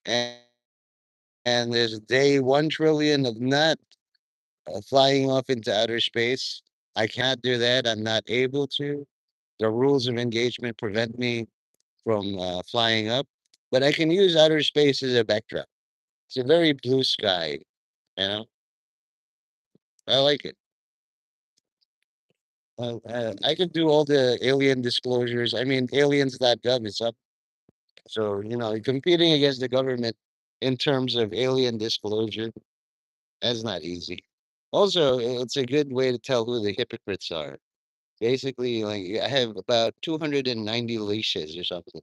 and, and there's day 1 trillion of not flying off into outer space. I cannot do that. I'm not able to. The rules of engagement prevent me from flying up, but I can use outer space as a backdrop. It's a very blue sky, you know. I like it. I could do all the alien disclosures. I mean, aliens.gov is up. So, competing against the government in terms of alien disclosure, that's not easy. Also, it's a good way to tell who the hypocrites are. Basically, like I have about 290 leashes or something.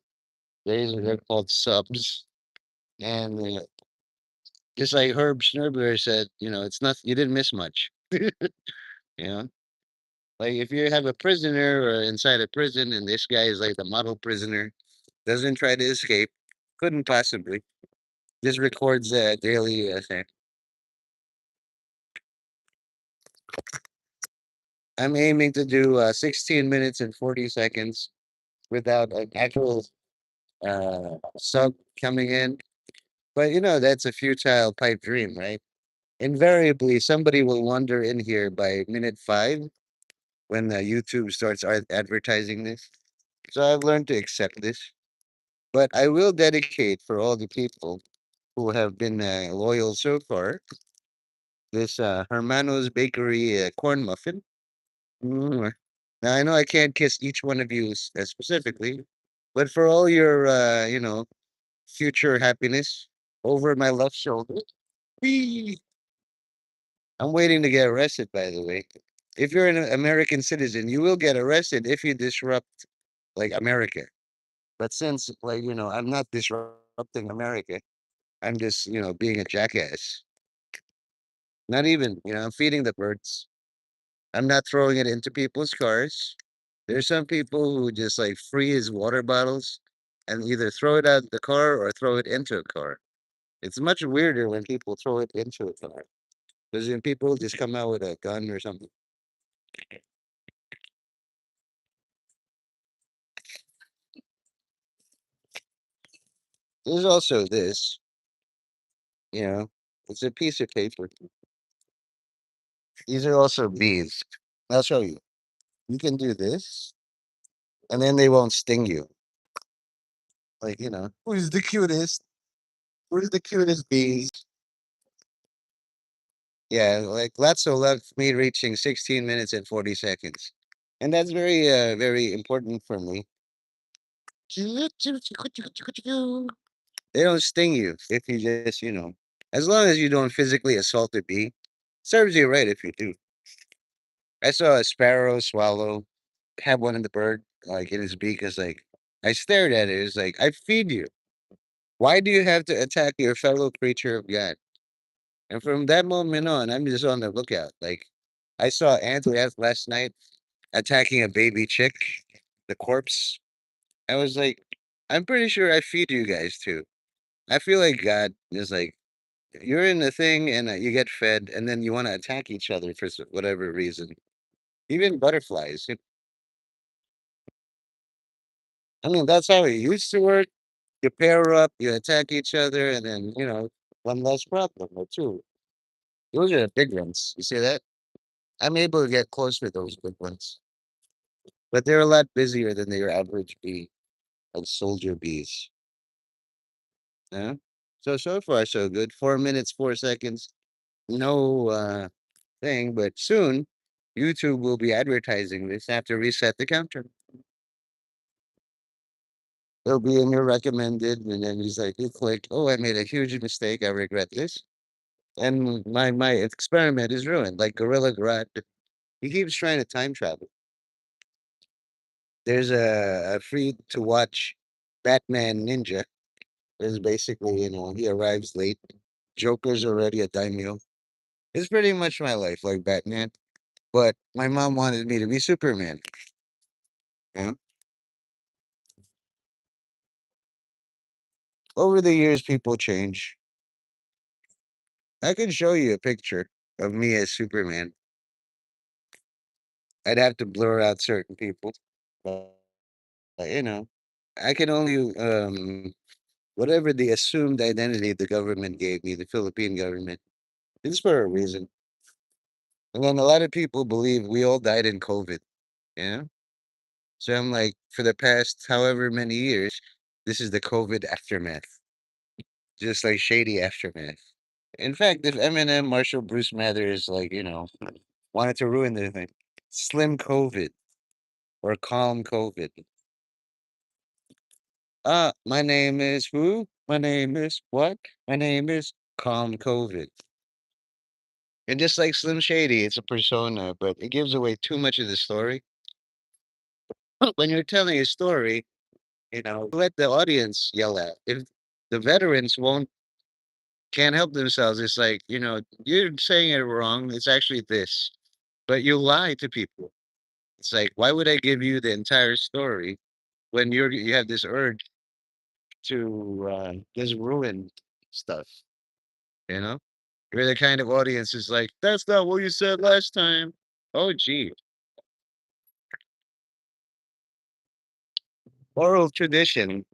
They're called subs. And just like Herb Schnerbler said, it's not, you didn't miss much. You know, like if you have a prisoner or inside a prison and this guy is like the model prisoner, doesn't try to escape, couldn't possibly, just records a daily thing. I'm aiming to do 16 minutes and 40 seconds without an actual sub coming in. But that's a futile pipe dream, right? Invariably, somebody will wander in here by minute 5 when YouTube starts advertising this. So I've learned to accept this. But I will dedicate for all the people who have been loyal so far this Hermano's Bakery corn muffin. Mm. Now I know I can't kiss each one of you specifically, but for all your future happiness, over my left shoulder. Whee! I'm waiting to get arrested, by the way. If you're an American citizen, you will get arrested if you disrupt like America. But since I'm not disrupting America, I'm just, being a jackass. Not even, I'm feeding the birds. I'm not throwing it into people's cars. There's some people who just like freeze water bottles and either throw it out the car or throw it into a car. It's much weirder when people throw it into a car. Because then people just come out with a gun or something. There's also this, you know, it's a piece of paper. These are also beads. I'll show you. You can do this, and then they won't sting you. Like, who's the cutest? Who's the cutest bees? Yeah, like Latso left me reaching 16 minutes and 40 seconds. And that's very important for me. They don't sting you if you just, as long as you don't physically assault a bee, serves you right if you do. I saw a sparrow swallow, have one in the bird, like in his beak. It's like, I stared at it. It's like, I feed you. Why do you have to attack your fellow creature of God? And from that moment on, I'm just on the lookout. Like, I saw ants last night attacking a baby chick, the corpse. I was like, I'm pretty sure I feed you guys too. I feel like God is like, you're in the thing and you get fed, and then you want to attack each other for whatever reason. Even butterflies. I mean, that's how it used to work. You pair up, you attack each other, and then, one less problem or two. Those are the big ones. You see that? I'm able to get close with those big ones, but they're a lot busier than your average bee, like soldier bees. Yeah. So far so good. 4 minutes, 4 seconds. No thing, but soon YouTube will be advertising this. Have to reset the counter. It'll be in your recommended, and then he's like, you click. Oh, I made a huge mistake. I regret this, and my experiment is ruined. Like Gorilla Grodd, he keeps trying to time travel. There's a free to watch Batman Ninja. Is basically, he arrives late. Joker's already a daimyo. It's pretty much my life, like Batman. But my mom wanted me to be Superman. You know? Over the years, people change. I can show you a picture of me as Superman. I'd have to blur out certain people, but I can only whatever the assumed identity the government gave me, the Philippine government, it's for a reason. And then a lot of people believe we all died in COVID, you know? So I'm like, for the past however many years, this is the COVID aftermath, just like shady aftermath. In fact, if Eminem, Marshall, Bruce Mathers, like, wanted to ruin the thing, slim COVID or calm COVID. My name is who? My name is what? My name is calm COVID. And just like Slim Shady, it's a persona, but it gives away too much of the story. When you're telling a story, let the audience yell at. If the veterans won't can't help themselves, it's like, you're saying it wrong. It's actually this. But you lie to people. It's like, why would I give you the entire story when you have this urge to just ruin stuff, you know? You're the kind of audience is like, that's not what you said last time. Oh gee. Oral tradition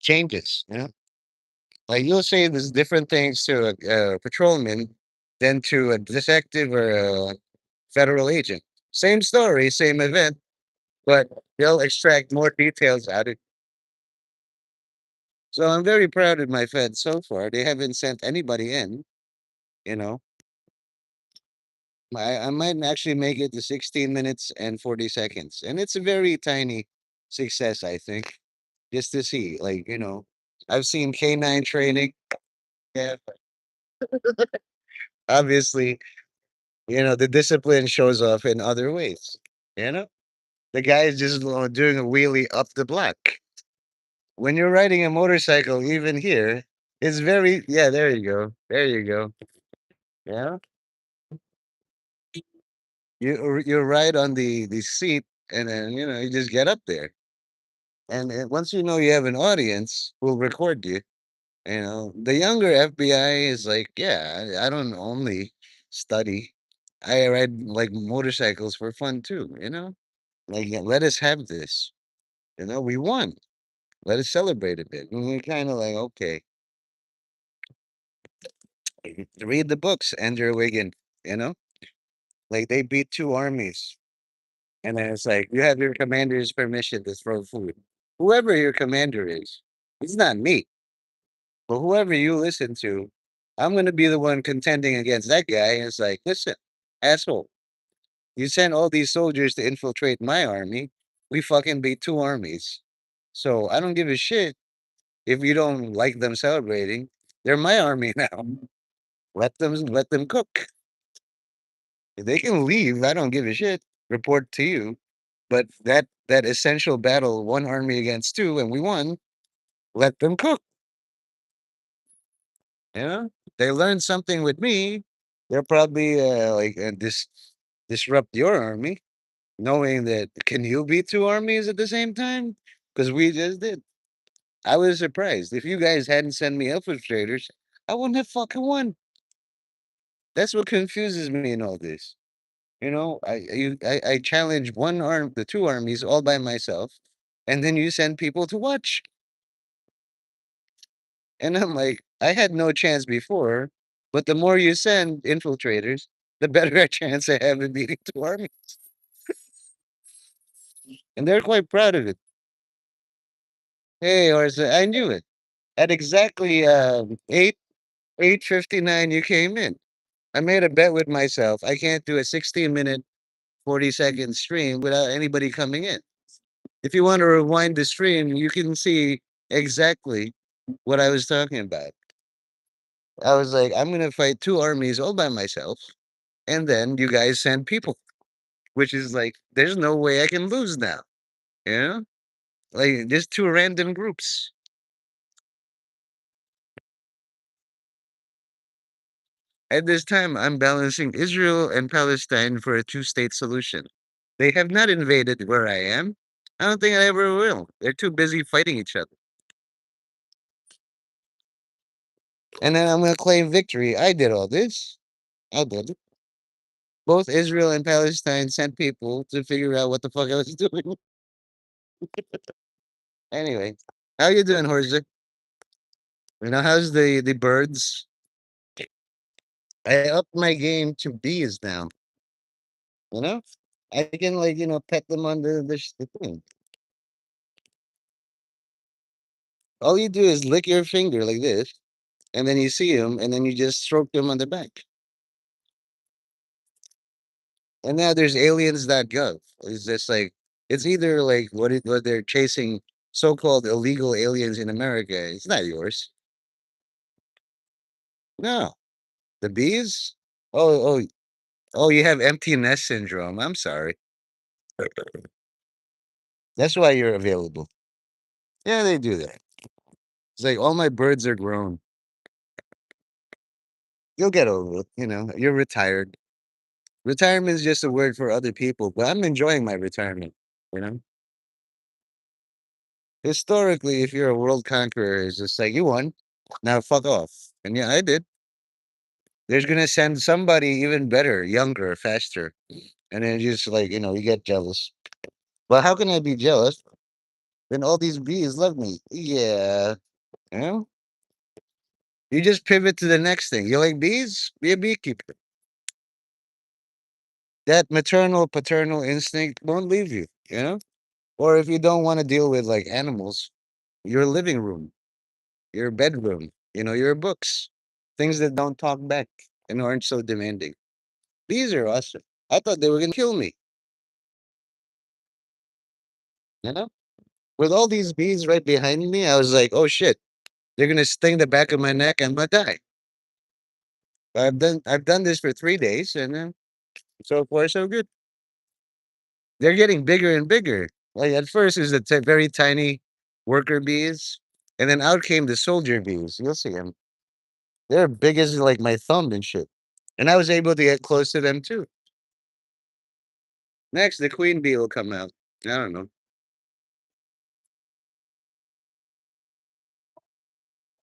changes, like you'll say there's different things to a patrolman than to a detective or a federal agent. Same story, same event, but they'll extract more details out of it. So I'm very proud of my feds so far. They haven't sent anybody in, you know. I might actually make it to 16 minutes and 40 seconds. And it's a very tiny success, I think, just to see. Like, I've seen K9 training. Yeah, obviously, the discipline shows off in other ways. You know, the guy is just doing a wheelie up the block. When you're riding a motorcycle, even here, it's very, yeah, there you go. There you go. Yeah. You ride on the seat and then, you just get up there. And once you know you have an audience who'll record you, the younger FBI is like, yeah, I don't only study. I ride like motorcycles for fun too, Like, yeah, let us have this. We won. Let us celebrate a bit. And we're kind of like, okay, read the books, Andrew Wiggin, you know? Like they beat two armies. And then it's like, you have your commander's permission to throw food. Whoever your commander is, it's not me. But whoever you listen to, I'm going to be the one contending against that guy. And it's like, listen, asshole, you sent all these soldiers to infiltrate my army. We fucking beat two armies. So I don't give a shit if you don't like them celebrating. They're my army now. Let them cook. If they can leave, I don't give a shit. Report to you. But that essential battle, one army against two, and we won. Let them cook. They learned something with me. They'll probably disrupt your army, knowing that can you beat two armies at the same time? Because we just did. I was surprised. If you guys hadn't sent me infiltrators, I wouldn't have fucking won. That's what confuses me in all this. I challenge the two armies all by myself, and then you send people to watch. And I'm like, I had no chance before, but the more you send infiltrators, the better a chance I have of beating two armies. And they're quite proud of it. Hey, Orsa, I knew it. At exactly 8:59, you came in. I made a bet with myself. I can't do a 16-minute, 40-second stream without anybody coming in. If you want to rewind the stream, you can see exactly what I was talking about. I was like, I'm gonna fight two armies all by myself, and then you guys send people, which is like, there's no way I can lose now. You know, like just two random groups. At this time, I'm balancing Israel and Palestine for a two-state solution. They have not invaded where I am. I don't think I ever will. They're too busy fighting each other. And then I'm gonna claim victory. I did all this. I did it. Both Israel and Palestine sent people to figure out what the fuck I was doing. Anyway, how you doing, Jorge? You know, how's the birds? I upped my game to bees now. You know, I can like pet them on the thing. All you do is lick your finger like this, and then you see them, and then you just stroke them on the back. And now there's aliens.gov. It's just like it's either like what they're chasing so-called illegal aliens in America. It's not yours. No, the bees. Oh, oh, oh! You have empty nest syndrome. I'm sorry. That's why you're available. Yeah, they do that. It's like all my birds are grown. You'll get over it. You're retired. Retirement is just a word for other people, but I'm enjoying my retirement. You know, historically, if you're a world conqueror, it's just like you won. Now fuck off. And yeah, I did. There's gonna send somebody even better, younger, faster, and then just like you get jealous. Well, how can I be jealous when all these bees love me? Yeah, you know, you just pivot to the next thing. You like bees? Be a beekeeper. That maternal paternal instinct won't leave you. Or if you don't want to deal with like animals, your living room, your bedroom, your books, things that don't talk back and aren't so demanding. These are awesome. I thought they were gonna kill me. You know, with all these bees right behind me, I was like, oh shit, they're gonna sting the back of my neck. I'm gonna die. I've done this for 3 days, and so far so good. They're getting bigger and bigger. Like at first, it was the very tiny worker bees, and then out came the soldier bees. You'll see them. They're big as like my thumb and shit. And I was able to get close to them too. Next, the queen bee will come out. I don't know.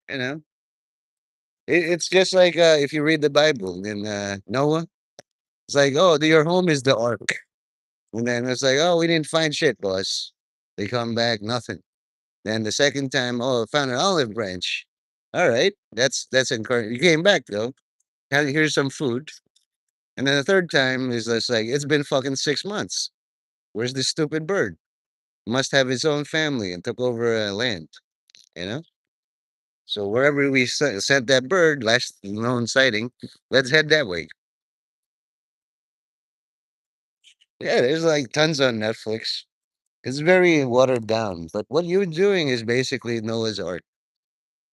You know, it's just like if you read the Bible in Noah, it's like, oh, your home is the ark. And then it's like, oh, we didn't find shit, boss. They come back, nothing. Then the second time, oh, I found an olive branch. All right, that's encouraging. You came back though. Here's some food. And then the third time is just like, it's been fucking 6 months. Where's this stupid bird? Must have his own family and took over land, you know? So wherever we sent that bird, last known sighting, let's head that way. Yeah, there's like tons on Netflix. It's very watered down, but what you're doing is basically Noah's Ark.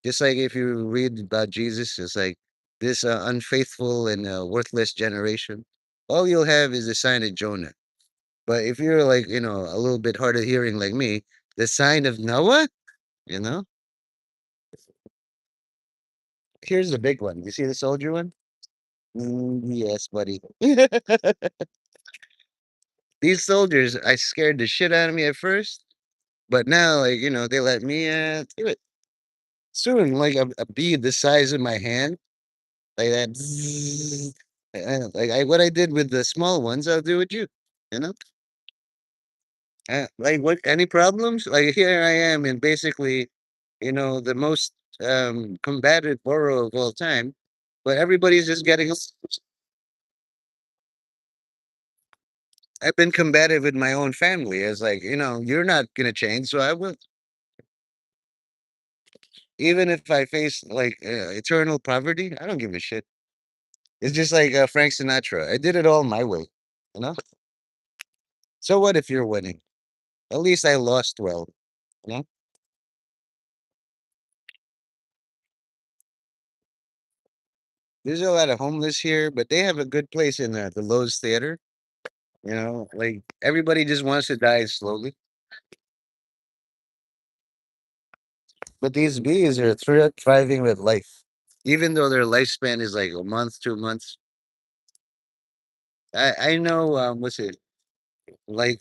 Just like if you read about Jesus, it's like this unfaithful and worthless generation. All you'll have is the sign of Jonah. But if you're like, a little bit hard of hearing like me, the sign of Noah, you know, here's the big one. You see the soldier one? Yes, buddy. These soldiers, I scared the shit out of me at first, but now, like, they let me do it. Soon, like a bee the size of my hand, like that. Bzzz, like what I did with the small ones, I'll do with you. You know, like what? Any problems? Like here I am in basically, the most combative borough of all time, but everybody's just getting. I've been combative with my own family. It's like, you're not gonna change, so I will. Even if I face like eternal poverty, I don't give a shit. It's just like Frank Sinatra. I did it all my way, you know. So what if you're winning? At least I lost well, you know. There's a lot of homeless here, but they have a good place in the Lowe's Theater. Like everybody just wants to die slowly. But these bees are thriving with life, even though their lifespan is like a month, 2 months. I know what's it like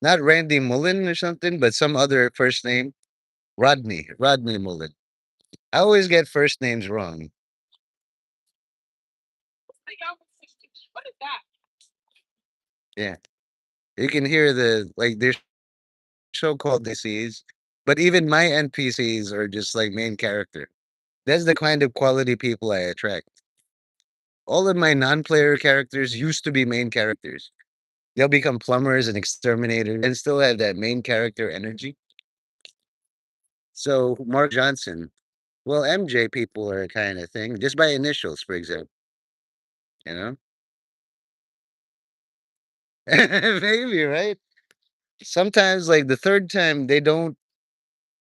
not Randy Mullen or something, but some other first name. Rodney Mullen. I always get first names wrong. Yeah. You can hear they're so-called NPCs, but even my NPCs are just like main character. That's the kind of quality people I attract. All of my non-player characters used to be main characters. They'll become plumbers and exterminators and still have that main character energy. So Mark Johnson, well, MJ people are a kind of thing, just by initials, for example. You know, maybe right. Sometimes, like the third time, they don't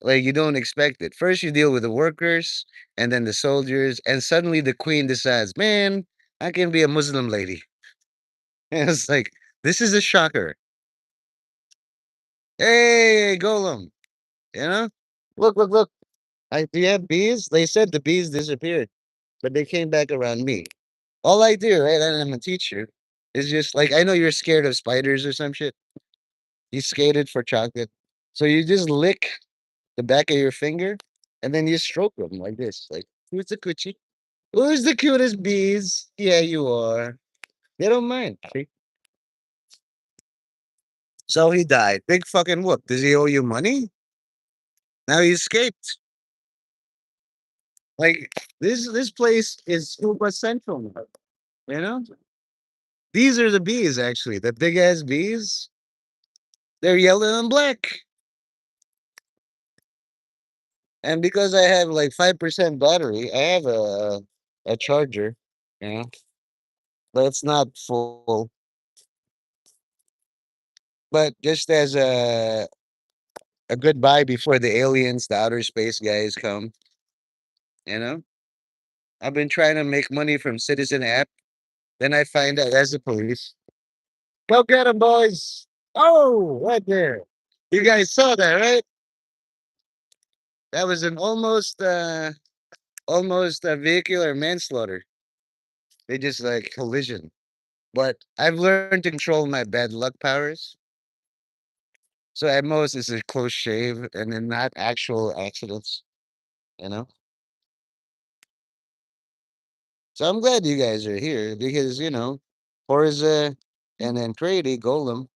like you don't expect it. First, you deal with the workers, and then the soldiers, and suddenly the queen decides, "Man, I can be a Muslim lady." And it's like this is a shocker. Hey, Golem, you know, look, look, look. Do you have bees? They said the bees disappeared, but they came back around me. All I do, right, and I'm a teacher, is just like I know you're scared of spiders or some shit. You skated for chocolate. So you just lick the back of your finger and then you stroke them like this. Like, who's the coochie? Who's the cutest bees? Yeah, you are. They don't mind. See? So he died. Big fucking whoop. Does he owe you money? Now he escaped. Like this place is super central now. You know? These are the bees actually. The big ass bees. They're yellow and black. And because I have like 5% battery, I have a charger, you know, but it's not full. But just as a goodbye before the aliens, the outer space guys come, you know. I've been trying to make money from Citizen app. Then I find out as the police. Go get them, boys. Oh, right there. You guys saw that, right? That was an almost a vehicular manslaughter. They just like collision. But I've learned to control my bad luck powers. So at most it's a close shave and then not actual accidents, you know? So I'm glad you guys are here because, Forza and then Crady, Golem,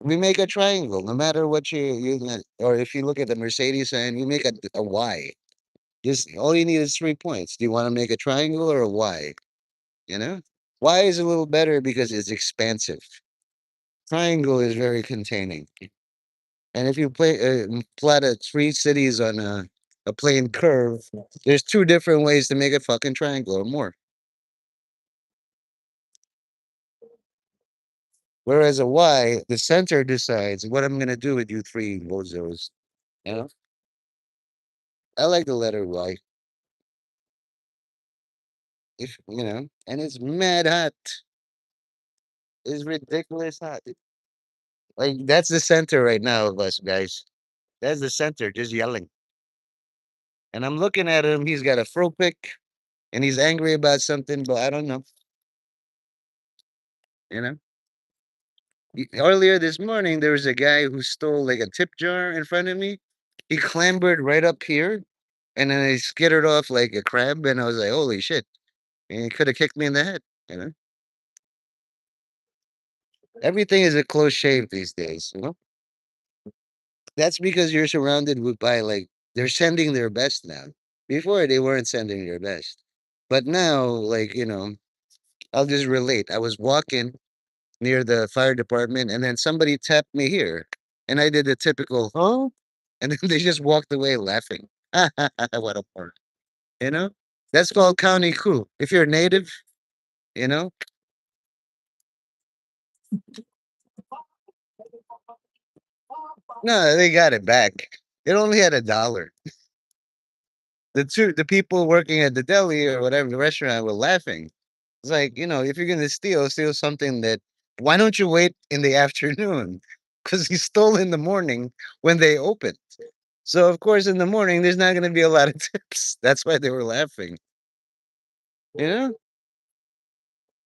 we make a triangle. No matter what or if you look at the Mercedes sign, you make a Y. Just all you need is 3 points. Do you want to make a triangle or a Y? You know? Y is a little better because it's expansive. Triangle is very containing. And if you plot three cities on a plane curve, there's two different ways to make a fucking triangle or more. Whereas a Y, the center decides what I'm gonna do with you three bozos. You know, I like the letter Y. If and it's mad hot. It's ridiculous hot. Like that's the center right now of us guys. That's the center, just yelling. And I'm looking at him. He's got a fro pick, and he's angry about something, but I don't know. You know. Earlier this morning, there was a guy who stole like a tip jar in front of me. He clambered right up here and then he skittered off like a crab. And I was like, holy shit. And he could have kicked me in the head. You know, everything is a close shave these days. You know, that's because you're surrounded by like, they're sending their best now. Before, they weren't sending their best. But now, like, I'll just relate. I was walking near the fire department, and then somebody tapped me here, and I did the typical, "Huh?" And then they just walked away laughing. What a part, you know? That's called county coup. If you're native, you know, no, they got it back. It only had $1. The people working at the deli or whatever the restaurant were laughing. It's like, if you're gonna steal something that. Why don't you wait in the afternoon? Because he stole in the morning when they opened. So of course in the morning there's not going to be a lot of tips. That's why they were laughing. You know,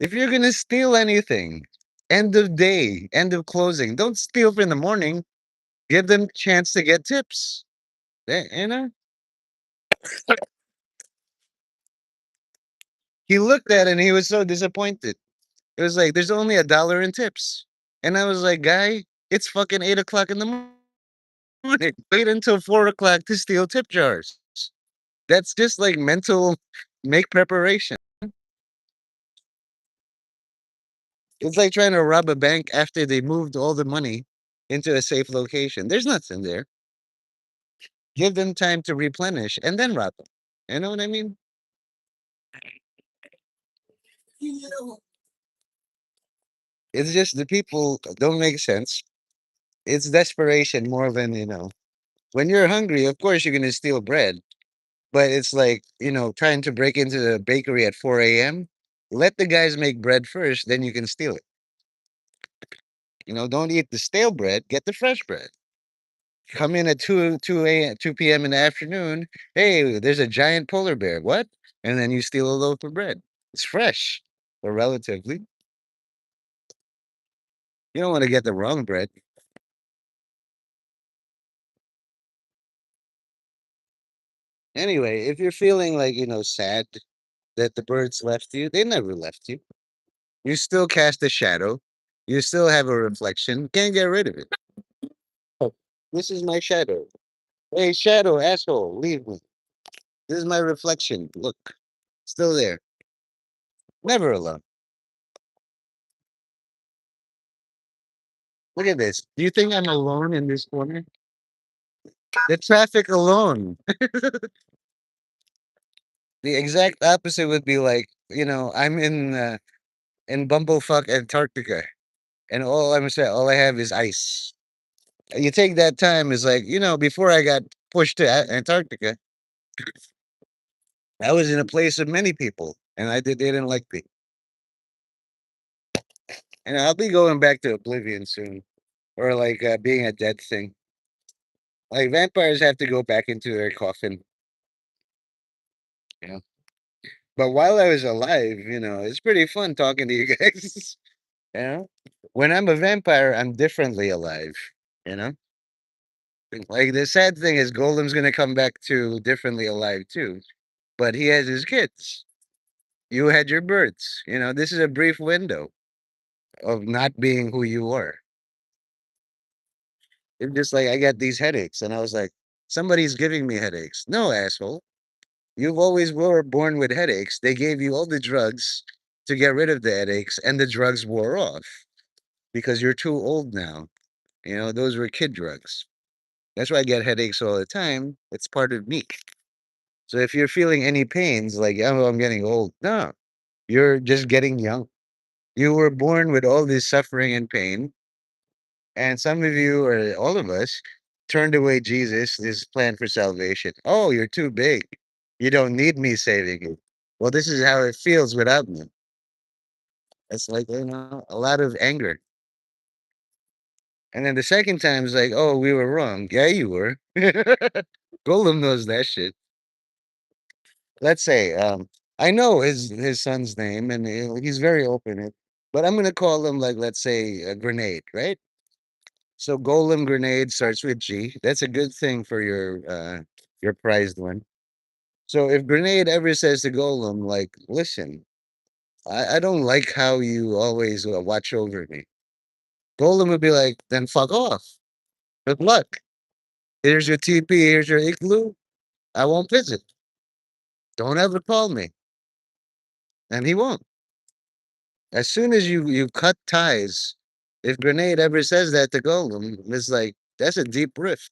if you're going to steal anything, end of day, end of closing, don't steal for in the morning. Give them chance to get tips. You know, he looked at it and he was so disappointed. It was like there's only $1 in tips, and I was like, guy, it's fucking 8 o'clock in the morning. Wait until 4 o'clock to steal tip jars. That's just like mental make preparation. It's like trying to rob a bank after they moved all the money into a safe location. There's nothing there. Give them time to replenish and then rob them. You know what I mean? It's just the people don't make sense. It's desperation more than, when you're hungry, of course you're going to steal bread, but it's like, trying to break into the bakery at 4 a.m. Let the guys make bread first, then you can steal it. Don't eat the stale bread, get the fresh bread. Come in at 2 p.m. in the afternoon. Hey, there's a giant polar bear. What? And then you steal a loaf of bread. It's fresh, or relatively. You don't want to get the wrong bread. Anyway, if you're feeling like, sad that the birds left you, they never left you. You still cast a shadow. You still have a reflection. Can't get rid of it. Oh, this is my shadow. Hey, shadow, asshole, leave me. This is my reflection. Look, still there. Never alone. Look at this. Do you think I'm alone in this corner? The traffic alone. The exact opposite would be like, I'm in bumblefuck Antarctica, and all I have is ice. You take that time is like, before I got pushed to Antarctica, I was in a place of many people, and they didn't like me. And I'll be going back to oblivion soon, or like being a dead thing. Like vampires have to go back into their coffin, you know. But while I was alive, it's pretty fun talking to you guys. You know, when I'm a vampire, I'm differently alive. You know, like the sad thing is, Golem's gonna come back to differently alive too, but he has his kids. You had your birds. This is a brief window of not being who you were. It's just like I got these headaches, and I was like, somebody's giving me headaches. No, asshole. You've always were born with headaches. They gave you all the drugs to get rid of the headaches, and the drugs wore off because you're too old now. Those were kid drugs. That's why I get headaches all the time. It's part of me. So if you're feeling any pains, like, oh, I'm getting old, no, you're just getting young. You were born with all this suffering and pain. And some of you, or all of us, turned away Jesus, this plan for salvation. Oh, you're too big. You don't need me saving you. Well, this is how it feels without me. It's like, a lot of anger. And then the second time is like, oh, we were wrong. Yeah, you were. Golem knows that shit. Let's say, I know his son's name, and he's very open. But I'm gonna call him like, let's say, a grenade, right? So Golem Grenade starts with G. That's a good thing for your prized one. So if Grenade ever says to Golem, like, listen, I don't like how you always watch over me. Golem would be like, then fuck off. Good luck. Here's your TP. Here's your igloo. I won't visit. Don't ever call me. And he won't. As soon as you cut ties, if Grenade ever says that to Golem, it's like, that's a deep rift.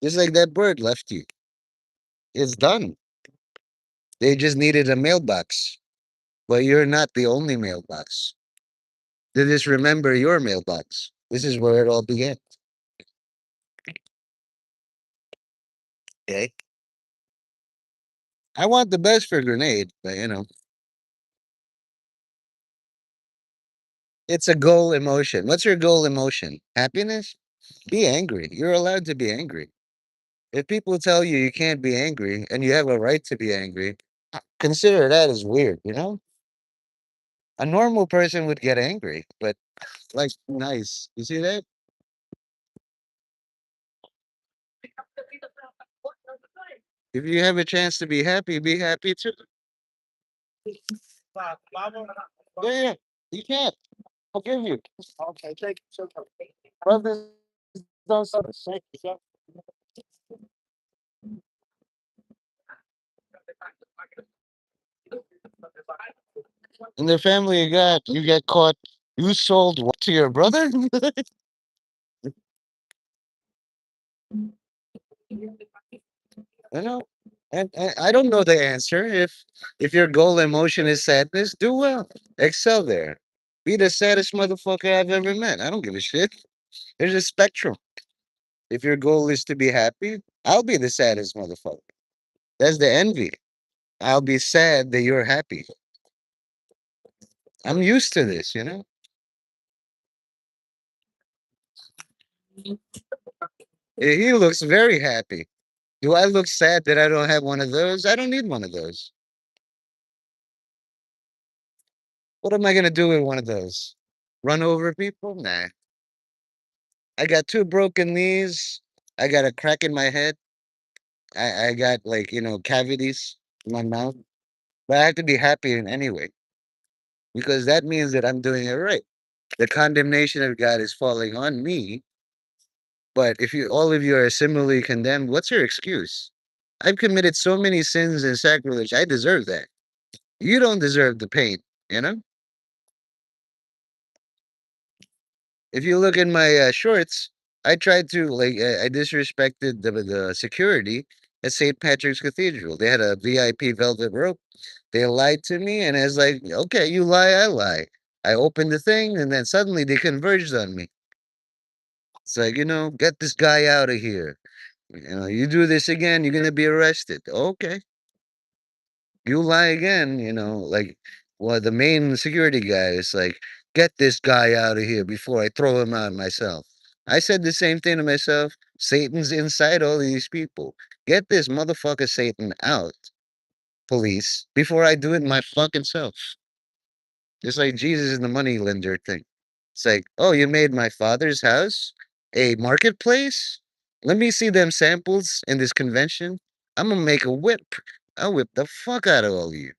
Just like that bird left you. It's done. They just needed a mailbox. But you're not the only mailbox. They just remember your mailbox. This is where it all began. Okay. I want the best for Grenade, but it's a goal emotion. What's your goal emotion? Happiness? Be angry. You're allowed to be angry. If people tell you you can't be angry and you have a right to be angry, consider that as weird. A normal person would get angry, but like nice. You see that? If you have a chance to be happy too. Yeah, yeah. You can't. Forgive you. Okay, thank you so much. Brothers don't suffer. Thank you. In the family you got caught. You sold what to your brother? You know, and I don't know the answer. If your goal emotion is sadness, do well, excel there. Be the saddest motherfucker I've ever met. I don't give a shit. There's a spectrum. If your goal is to be happy, I'll be the saddest motherfucker. That's the envy. I'll be sad that you're happy. I'm used to this, you know? He looks very happy. Do I look sad that I don't have one of those? I don't need one of those. What am I gonna do with one of those? Run over people? Nah. I got two broken knees. I got a crack in my head. I got like, cavities in my mouth. But I have to be happy in anyway, because that means that I'm doing it right. The condemnation of God is falling on me. But if you all of you are similarly condemned, what's your excuse? I've committed so many sins and sacrilege. I deserve that. You don't deserve the pain, you know? If you look in my shorts, I tried to I disrespected the security at St. Patrick's Cathedral. They had a VIP velvet rope. They lied to me, and I was like, okay, you lie, I lie. I opened the thing, and then suddenly they converged on me. It's like, get this guy out of here. You do this again, you're gonna be arrested. Okay. You lie again, like, well, the main security guy is like, get this guy out of here before I throw him out myself. I said the same thing to myself. Satan's inside all these people. Get this motherfucker Satan out, police, before I do it my fucking self. Just like Jesus and the money lender thing. It's like, oh, you made my father's house a marketplace? Let me see them samples in this convention. I'm gonna make a whip. I'll whip the fuck out of all of you.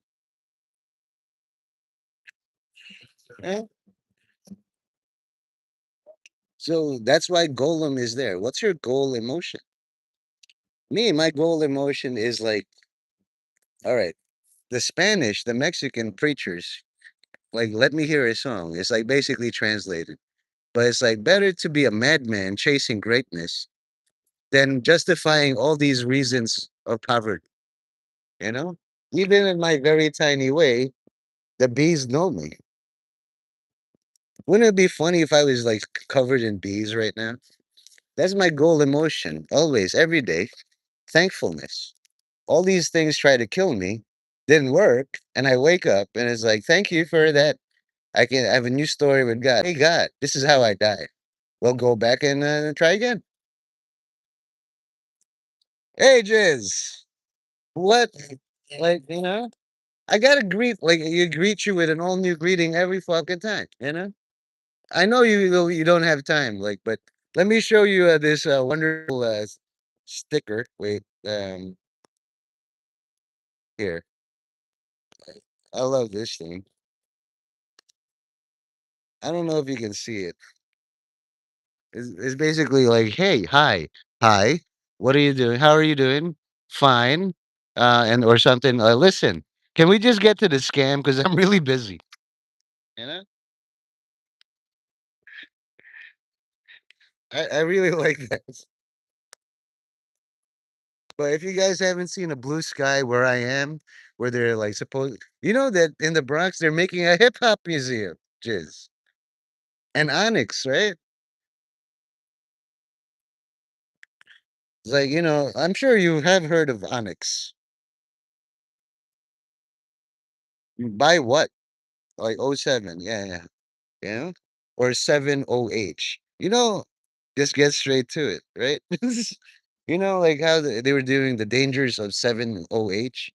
Eh? So that's why Golem is there. What's your goal emotion? Me, my goal emotion is like, all right, the Spanish, the Mexican preachers, like, let me hear a song. It's like basically translated. But it's like better to be a madman chasing greatness than justifying all these reasons of poverty, you know? Even in my very tiny way, the bees know me. Wouldn't it be funny if I was like covered in bees right now? That's my goal emotion, always, every day. Thankfulness. All these things try to kill me, didn't work, and I wake up and it's like, thank you for that. I have a new story with God. Hey God, this is how I died. We'll go back and try again. Hey Jizz, what? Like, I gotta greet you with an all new greeting every fucking time. I know you don't have time, like, but let me show you this wonderful sticker. Wait, here. I love this thing. I don't know if you can see it. It's basically like, "Hey, hi, hi, what are you doing? How are you doing? Fine." And or something. Listen, can we just get to the scam? Because I'm really busy. You know, I really like that. But if you guys haven't seen a blue sky where I am, where they're like supposed, that in the Bronx they're making a hip hop museum, Jizz, and Onyx, right? It's like, I'm sure you have heard of Onyx. By what? Like '07, yeah, yeah. Or 70H. Just get straight to it, right? Like how they were doing the dangers of 70H.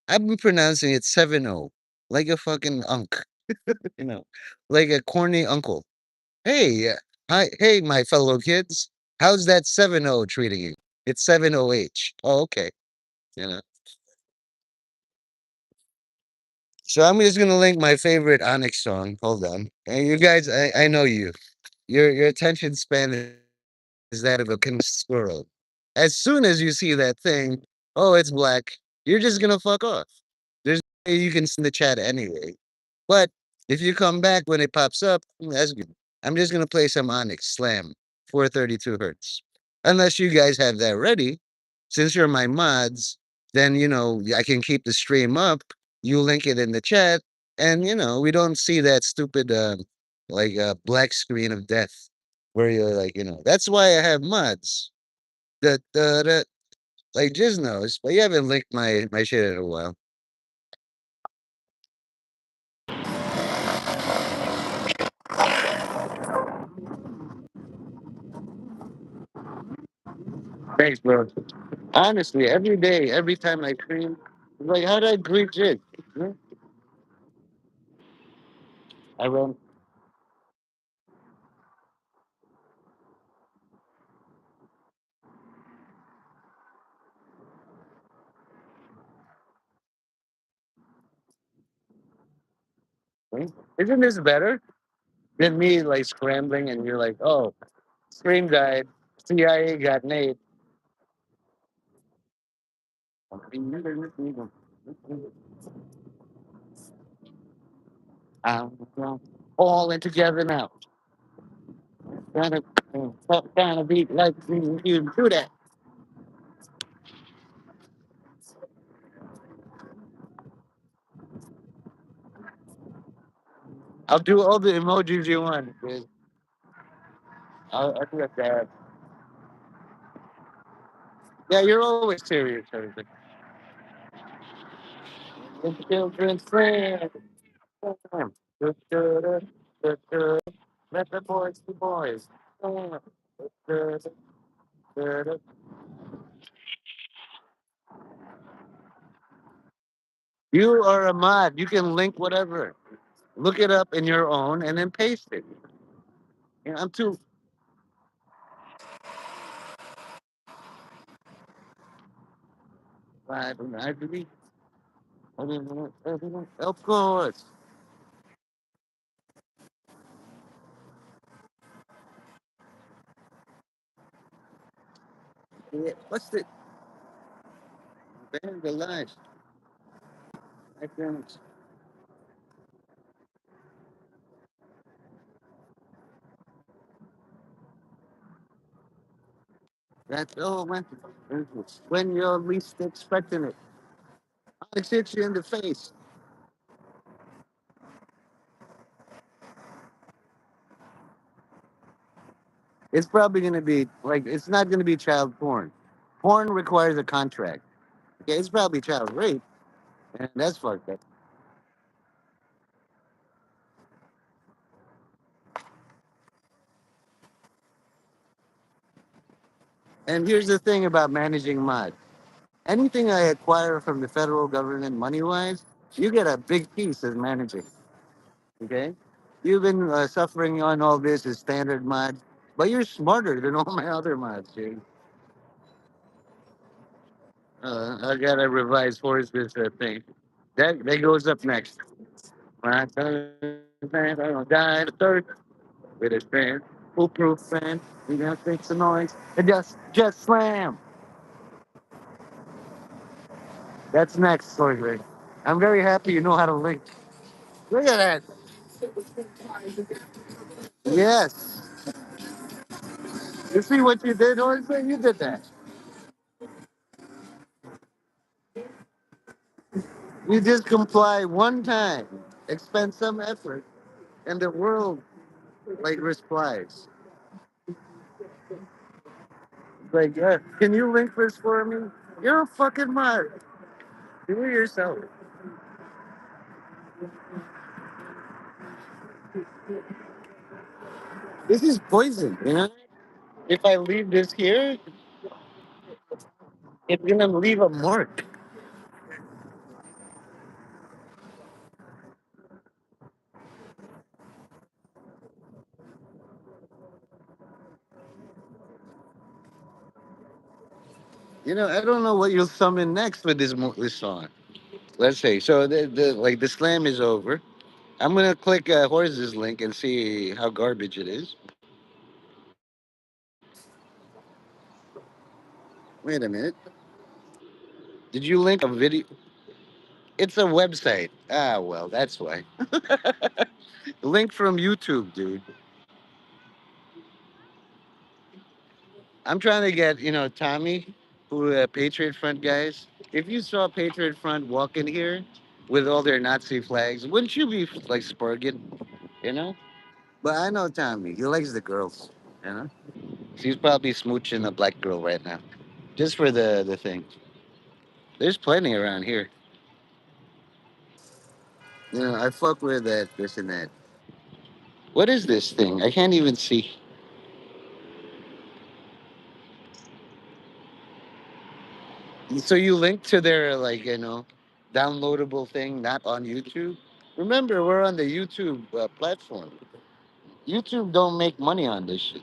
I've been pronouncing it 70, like a fucking unk, you know, like a corny uncle. Hey, hi, hey, my fellow kids, how's that 70 treating you? It's 70H. Oh, okay. You know. So I'm just gonna link my favorite Onyx song. Hold on. And you guys, I know you. Your attention span is that of a squirrel. As soon as you see that thing, oh, it's black, you're just gonna fuck off. There's no way you can send the chat anyway. But if you come back when it pops up, that's good. I'm just gonna play some Onyx Slam, 432 hertz. Unless you guys have that ready, since you're my mods, then I can keep the stream up. You link it in the chat, and we don't see that stupid like black screen of death where you're like, that's why I have mods. That like Jiz knows, but you haven't linked my shit in a while. Thanks, bro. Honestly, every day, every time I stream, like, how did I greet Jig? Hmm? I run. Hmm? Isn't this better than me like scrambling and you're like, oh, stream died, CIA got Nate. I'm all in together now. Gotta, gotta be like you do that. I'll do all the emojis you want. Dude. I'll do that. Yeah, you're always serious. Everything. Children's friend. Let the boys be boys. You are a mod. You can link whatever. Look it up in your own and then paste it. I'm too. I believe. Of course. Yeah, what's the band the life? I think that's all when you're least expecting it. It hits you in the face. It's probably going to be like it's not going to be child porn. Porn requires a contract. Okay, it's probably child rape, and that's fucked up. And here's the thing about managing mod. Anything I acquire from the federal government money wise, you get a big piece as managing. Okay, you've been suffering on all this as standard mod, but you're smarter than all my other mods, dude. I gotta revise Forrest this thing. That goes up next. My son, I don't die the third with his friend. Foolproof friend. We gonna make some noise. And just slam. That's next, Sorry. I'm very happy you know how to link. Look at that. Yes. You see what you did, Horsley? You did that. You just comply one time, expend some effort, and the world like replies. Like, can you link this for me? You're a fucking mark. Do it yourself. This is poison, you know? If I leave this here, it's gonna leave a mark. I don't know what you'll summon next with this song. Let's say so. The slam is over. I'm gonna click Horse's link and see how garbage it is. Wait a minute. Did you link a video? It's a website. Ah, well, that's why. Link from YouTube, dude. I'm trying to get, Tommy, who Patriot Front guys. If you saw Patriot Front walk in here with all their Nazi flags, wouldn't you be like spurging, you know? But I know Tommy. He likes the girls, you know? She's probably smooching a black girl right now. Just for the thing. There's plenty around here. I fuck with that, this and that. What is this thing? I can't even see. So you link to their like downloadable thing, not on YouTube. Remember, we're on the YouTube platform. YouTube don't make money on this shit.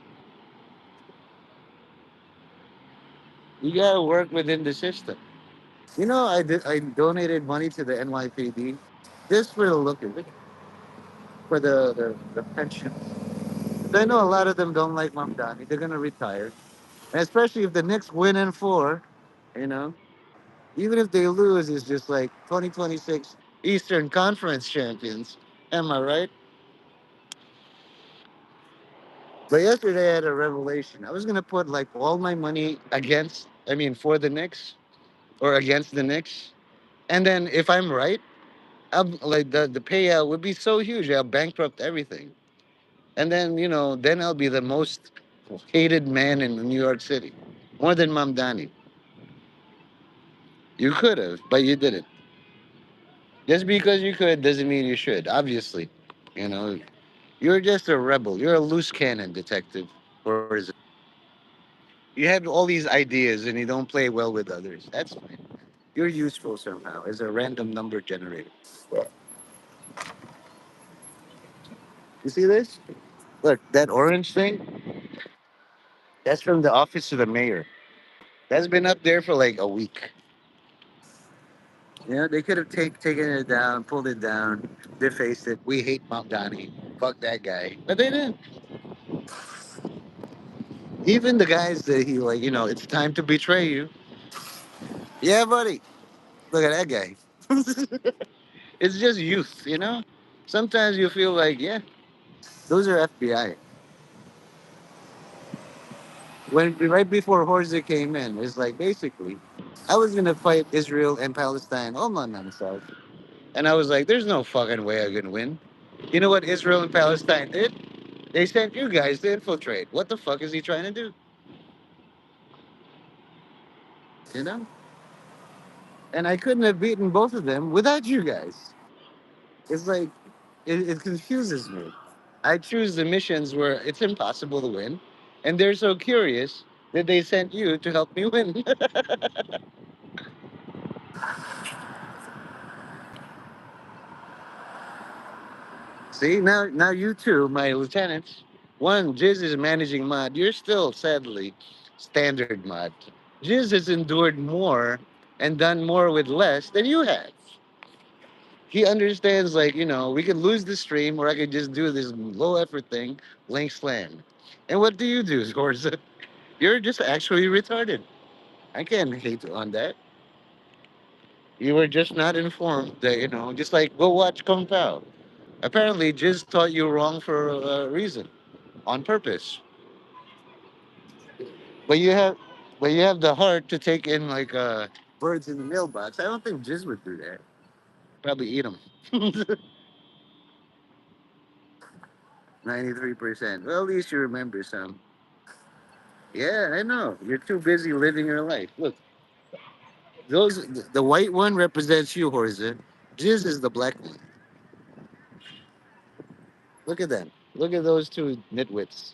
You gotta work within the system. I donated money to the NYPD just for the look of it, for the pension. I know a lot of them don't like Mamdani. They're gonna retire, and especially if the Knicks win in four. You know, even if they lose, it's just like 2026 Eastern Conference champions. Am I right? But yesterday I had a revelation. I was gonna put like all my money for the Knicks or against the Knicks, and then if I'm right, like the payout would be so huge, I'll bankrupt everything, and then I'll be the most hated man in New York City, more than Mamdani. You could have, but you didn't. Just because you could doesn't mean you should. Obviously, you know you're just a rebel. You're a loose cannon detective, or is it? You have all these ideas and you don't play well with others. That's fine. You're useful somehow as a random number generator. You see this? Look, that orange thing, that's from the office of the mayor. That's been up there for like a week. They could have taken it down, pulled it down, defaced it. We hate Mount Donnie. Fuck that guy. But they didn't. Even the guys that he like, it's time to betray you. Yeah, buddy. Look at that guy. It's just youth. Sometimes you feel like, yeah, those are FBI. When right before Horza came in, it's like basically, I was gonna fight Israel and Palestine all by myself, and I was like, "There's no fucking way I can win." You know what Israel and Palestine did? They sent you guys to infiltrate. What the fuck is he trying to do? You know? And I couldn't have beaten both of them without you guys. It's like it confuses me. I choose the missions where it's impossible to win, and they're so curious that they sent you to help me win. See, now you two, my lieutenants. One, Jiz is managing mod. You're still, sadly, standard mod. Jiz has endured more and done more with less than you have. He understands, like, we could lose the stream or I could just do this low effort thing, link slam. And what do you do, Zorza? You're just actually retarded. I can't hate on that. You were just not informed that, just like, go watch Kung Pao. Apparently, Jiz taught you wrong for a reason, on purpose. But you have, but you have the heart to take in like birds in the mailbox. I don't think Jiz would do that. Probably eat them. 93%. Well, at least you remember some. Yeah, I know. You're too busy living your life. Look, the white one represents you, Horza. Jiz is the black one. Look at them. Look at those two nitwits.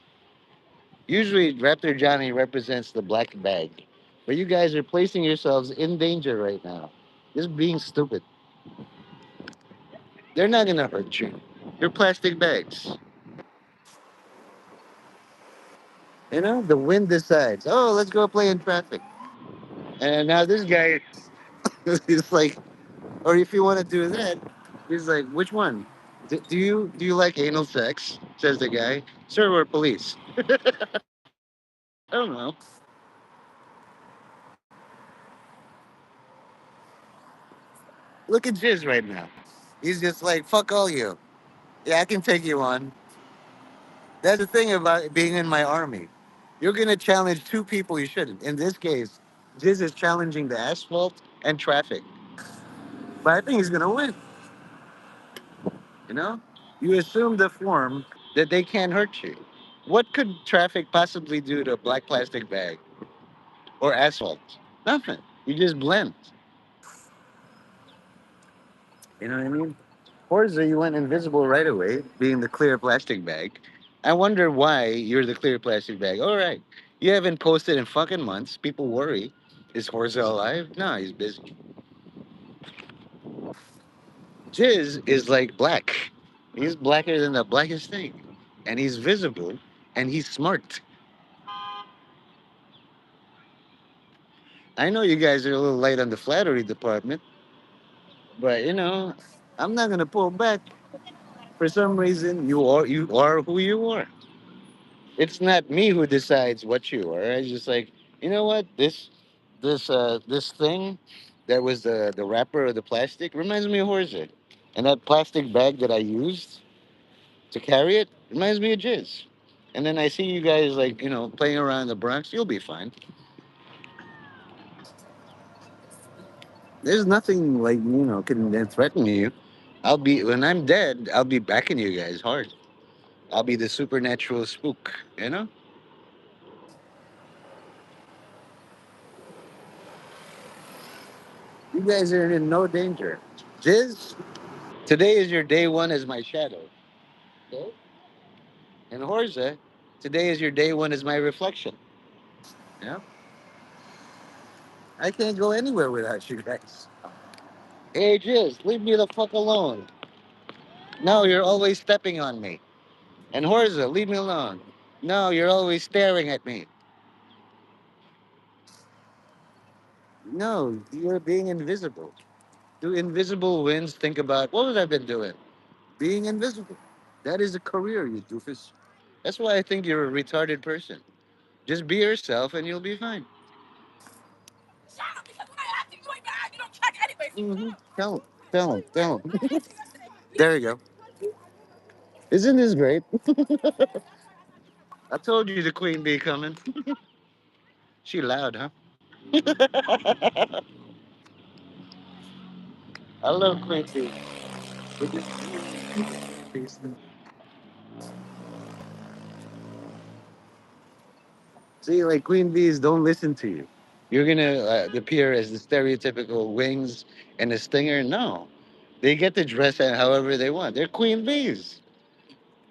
Usually, Raptor Johnny represents the black bag. But you guys are placing yourselves in danger right now. Just being stupid. They're not going to hurt you. They're plastic bags. The wind decides, oh, let's go play in traffic. And now this guy is like, or if you want to do that, he's like, which one? Do you like anal sex? Says the guy. Sir, we're police. I don't know. Look at Jizz right now. He's just like, fuck all you. Yeah, I can take you on. That's the thing about being in my army. You're going to challenge two people you shouldn't. In this case, Jizz is challenging the asphalt and traffic. But I think he's going to win. You know? You assume the form that they can't hurt you. What could traffic possibly do to a black plastic bag or asphalt? Nothing. You just blend. You know what I mean? Forza, you went invisible right away, being the clear plastic bag. I wonder why you're the clear plastic bag. All right. You haven't posted in fucking months. People worry. Is Forza alive? No, he's busy. Jizz is like black. He's blacker than the blackest thing. And he's visible and he's smart. I know you guys are a little light on the flattery department, but I'm not gonna pull back. For some reason, you are who you are. It's not me who decides what you are. I just like, you know what? This thing that was the wrapper of the plastic reminds me of Horza. And that plastic bag that I used to carry it reminds me of Jizz. And then I see you guys like, playing around the Bronx, you'll be fine. There's nothing like, can threaten you. When I'm dead, I'll be backing you guys hard. I'll be the supernatural spook. You guys are in no danger. Jizz, today is your day one as my shadow. Okay? And Horza, today is your day one as my reflection. Yeah? I can't go anywhere without you guys. Hey, Jizz, leave me the fuck alone. No, you're always stepping on me. And Horza, leave me alone. No, you're always staring at me. No, you're being invisible. Do invisible winds think about what would I been doing? Being invisible. That is a career, you doofus. That's why I think you're a retarded person. Just be yourself and you'll be fine. Mm-hmm. Tell him. Tell him. Tell him. There you go. Isn't this great? I told you the queen bee coming. She loud, huh? I love queen bee. See, like queen bees don't listen to you. You're gonna appear as the stereotypical wings and a stinger. No, they get to dress however they want. They're queen bees.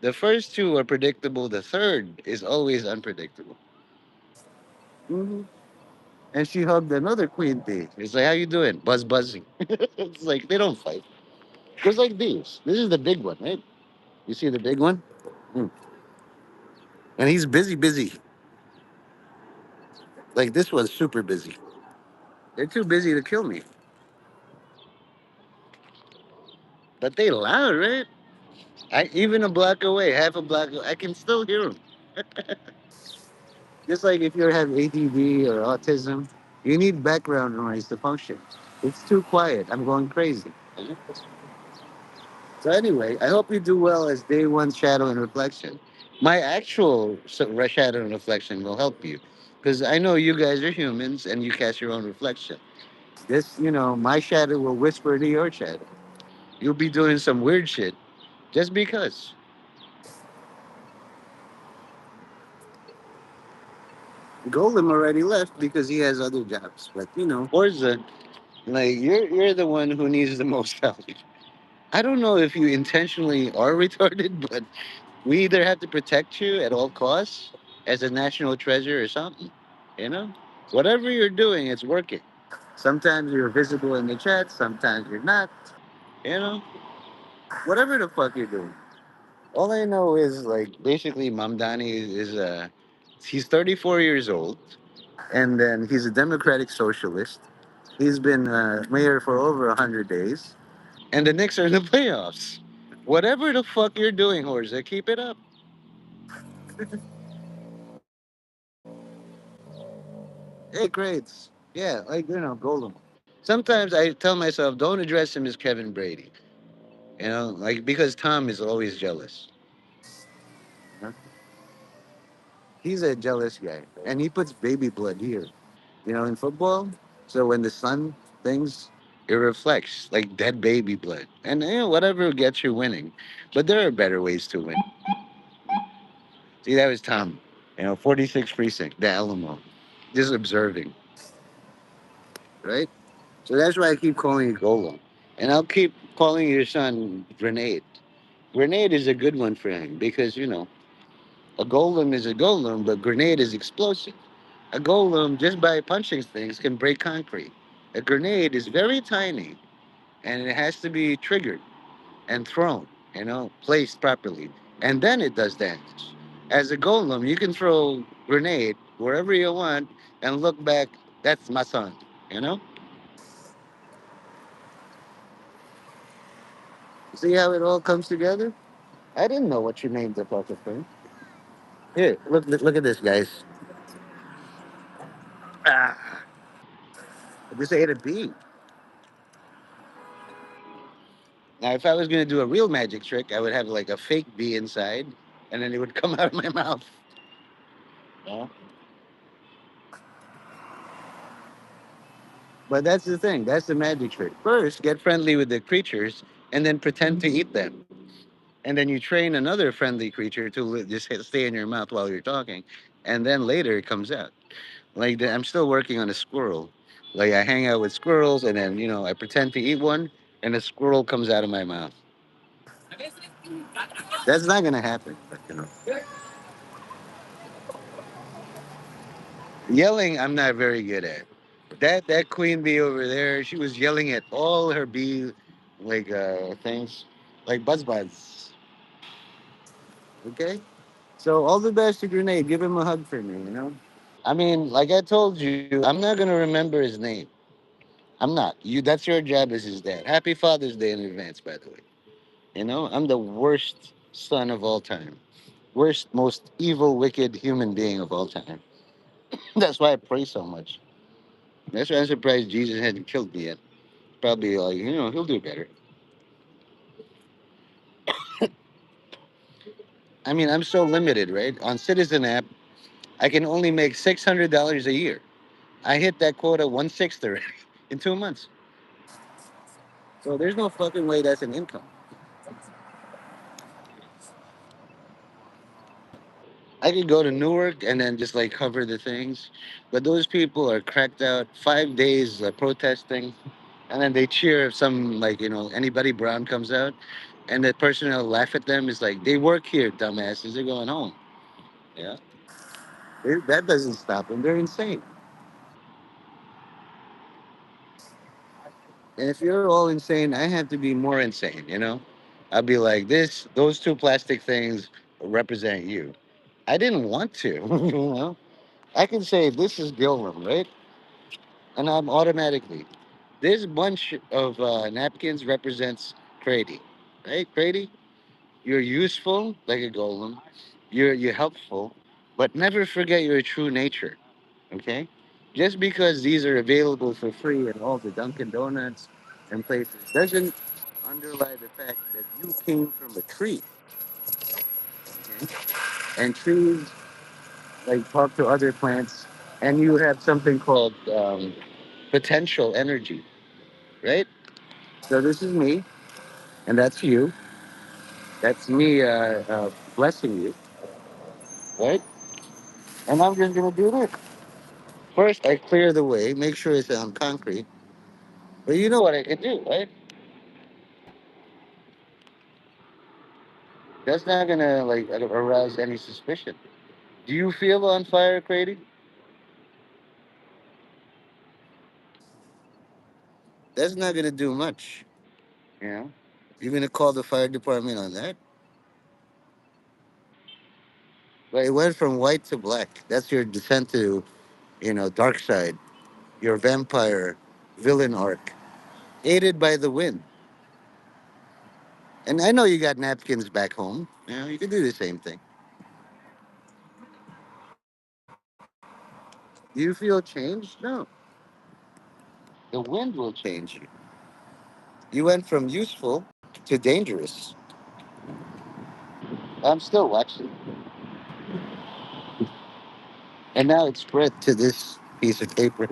The first two are predictable. The third is always unpredictable. Hmm. And she hugged another queen bee. It's like, how you doing? Buzz buzzing. It's like they don't fight. Just like these. This is the big one, right? You see the big one? Mm. And he's busy, busy. Like this one's super busy. They're too busy to kill me. But they loud, right? Even a block away, half a block away, I can still hear them. Just like if you have ADD or autism, you need background noise to function. It's too quiet. I'm going crazy. So anyway, I hope you do well as day one shadow and reflection. My actual shadow and reflection will help you because I know you guys are humans and you cast your own reflection. My shadow will whisper to your shadow. You'll be doing some weird shit just because. Golem already left because he has other jobs. But Orza, like you're the one who needs the most help. I don't know if you intentionally are retarded, but we either have to protect you at all costs as a national treasure or something. You know? Whatever you're doing, it's working. Sometimes you're visible in the chat, sometimes you're not. You know? Whatever the fuck you're doing. All I know is like basically Mamdani is he's 34 years old and then he's a democratic socialist. He's been mayor for over 100 days and the Knicks are in the playoffs. Whatever the fuck you're doing, Horza, keep it up. Hey, grades. Yeah, like Golem. Sometimes I tell myself, don't address him as Kevin Brady. You know, like because Tom is always jealous. You know? He's a jealous guy, and he puts baby blood here. You know, in football. So when the sun things, it reflects like dead baby blood, and you know whatever gets you winning. But there are better ways to win. See, that was Tom. You know, 46 precinct, the Alamo, just observing, right? So that's why I keep calling you Golem, and I'll keep calling your son Grenade. Grenade is a good one for him because you know a golem is a golem, but grenade is explosive. A golem, just by punching things, can break concrete. A grenade is very tiny, and it has to be triggered and thrown, you know, placed properly, and then it does damage. As a golem, you can throw grenade wherever you want and look back. That's my son, you know. See how it all comes together? I didn't know what you named the fucking thing. Here, look at this, guys. Ah, I just ate a bee. Now, if I was going to do a real magic trick, I would have like a fake bee inside, and then it would come out of my mouth. Yeah. But that's the thing. That's the magic trick. First, get friendly with the creatures, and then pretend to eat them. And then you train another friendly creature to just stay in your mouth while you're talking, and then later it comes out. Like I'm still working on a squirrel. Like I hang out with squirrels, and then you know I pretend to eat one, and a squirrel comes out of my mouth. That's not gonna happen. But, you know. Yelling, I'm not very good at. That queen bee over there, she was yelling at all her bee like things, like buzz. Okay, so all the best to Grenade. Give him a hug for me. You know. I mean, like I told you, I'm not gonna remember his name. I'm not. You. That's your job as his dad. Happy Father's Day in advance, by the way. You know, I'm the worst son of all time. Worst, most evil, wicked human being of all time. That's why I pray so much. That's why I'm surprised Jesus hadn't killed me yet. Probably like, you know, he'll do better. I mean, I'm so limited, right? On Citizen app, I can only make $600 a year. I hit that quota 1/6 already in 2 months. So there's no fucking way that's an income. I could go to Newark and then just like cover the things, but those people are cracked out 5 days protesting, and then they cheer if some like you know anybody brown comes out, and the person will laugh at them is like they work here, dumbasses. They're going home. Yeah, that doesn't stop them. They're insane. And if you're all insane, I have to be more insane, you know? I'll be like, those two plastic things represent you. I didn't want to, you know? I can say, this is Gilram, right? And I'm automatically, this bunch of napkins represents Crady, right? Crady, you're useful like a golem. You're helpful, but never forget your true nature. Okay, just because these are available for free at all the Dunkin' Donuts and places doesn't underlie the fact that you came from a tree. Okay, and trees like talk to other plants, and you have something called potential energy, right? So this is me, and that's you. That's me blessing you, right? And I'm just gonna do this. First, I clear the way, make sure it's on concrete. But you know what I can do, right? That's not gonna like arouse any suspicion. Do you feel on fire, Grady? That's not gonna do much. You know? You're gonna call the fire department on that? But it went from white to black. That's your descent to, you know, dark side. Your vampire villain arc. Aided by the wind. And I know you got napkins back home. You know, you can do the same thing. Do you feel changed? No. The wind will change you. You went from useful to dangerous. I'm still watching. And now it's spread to this piece of paper.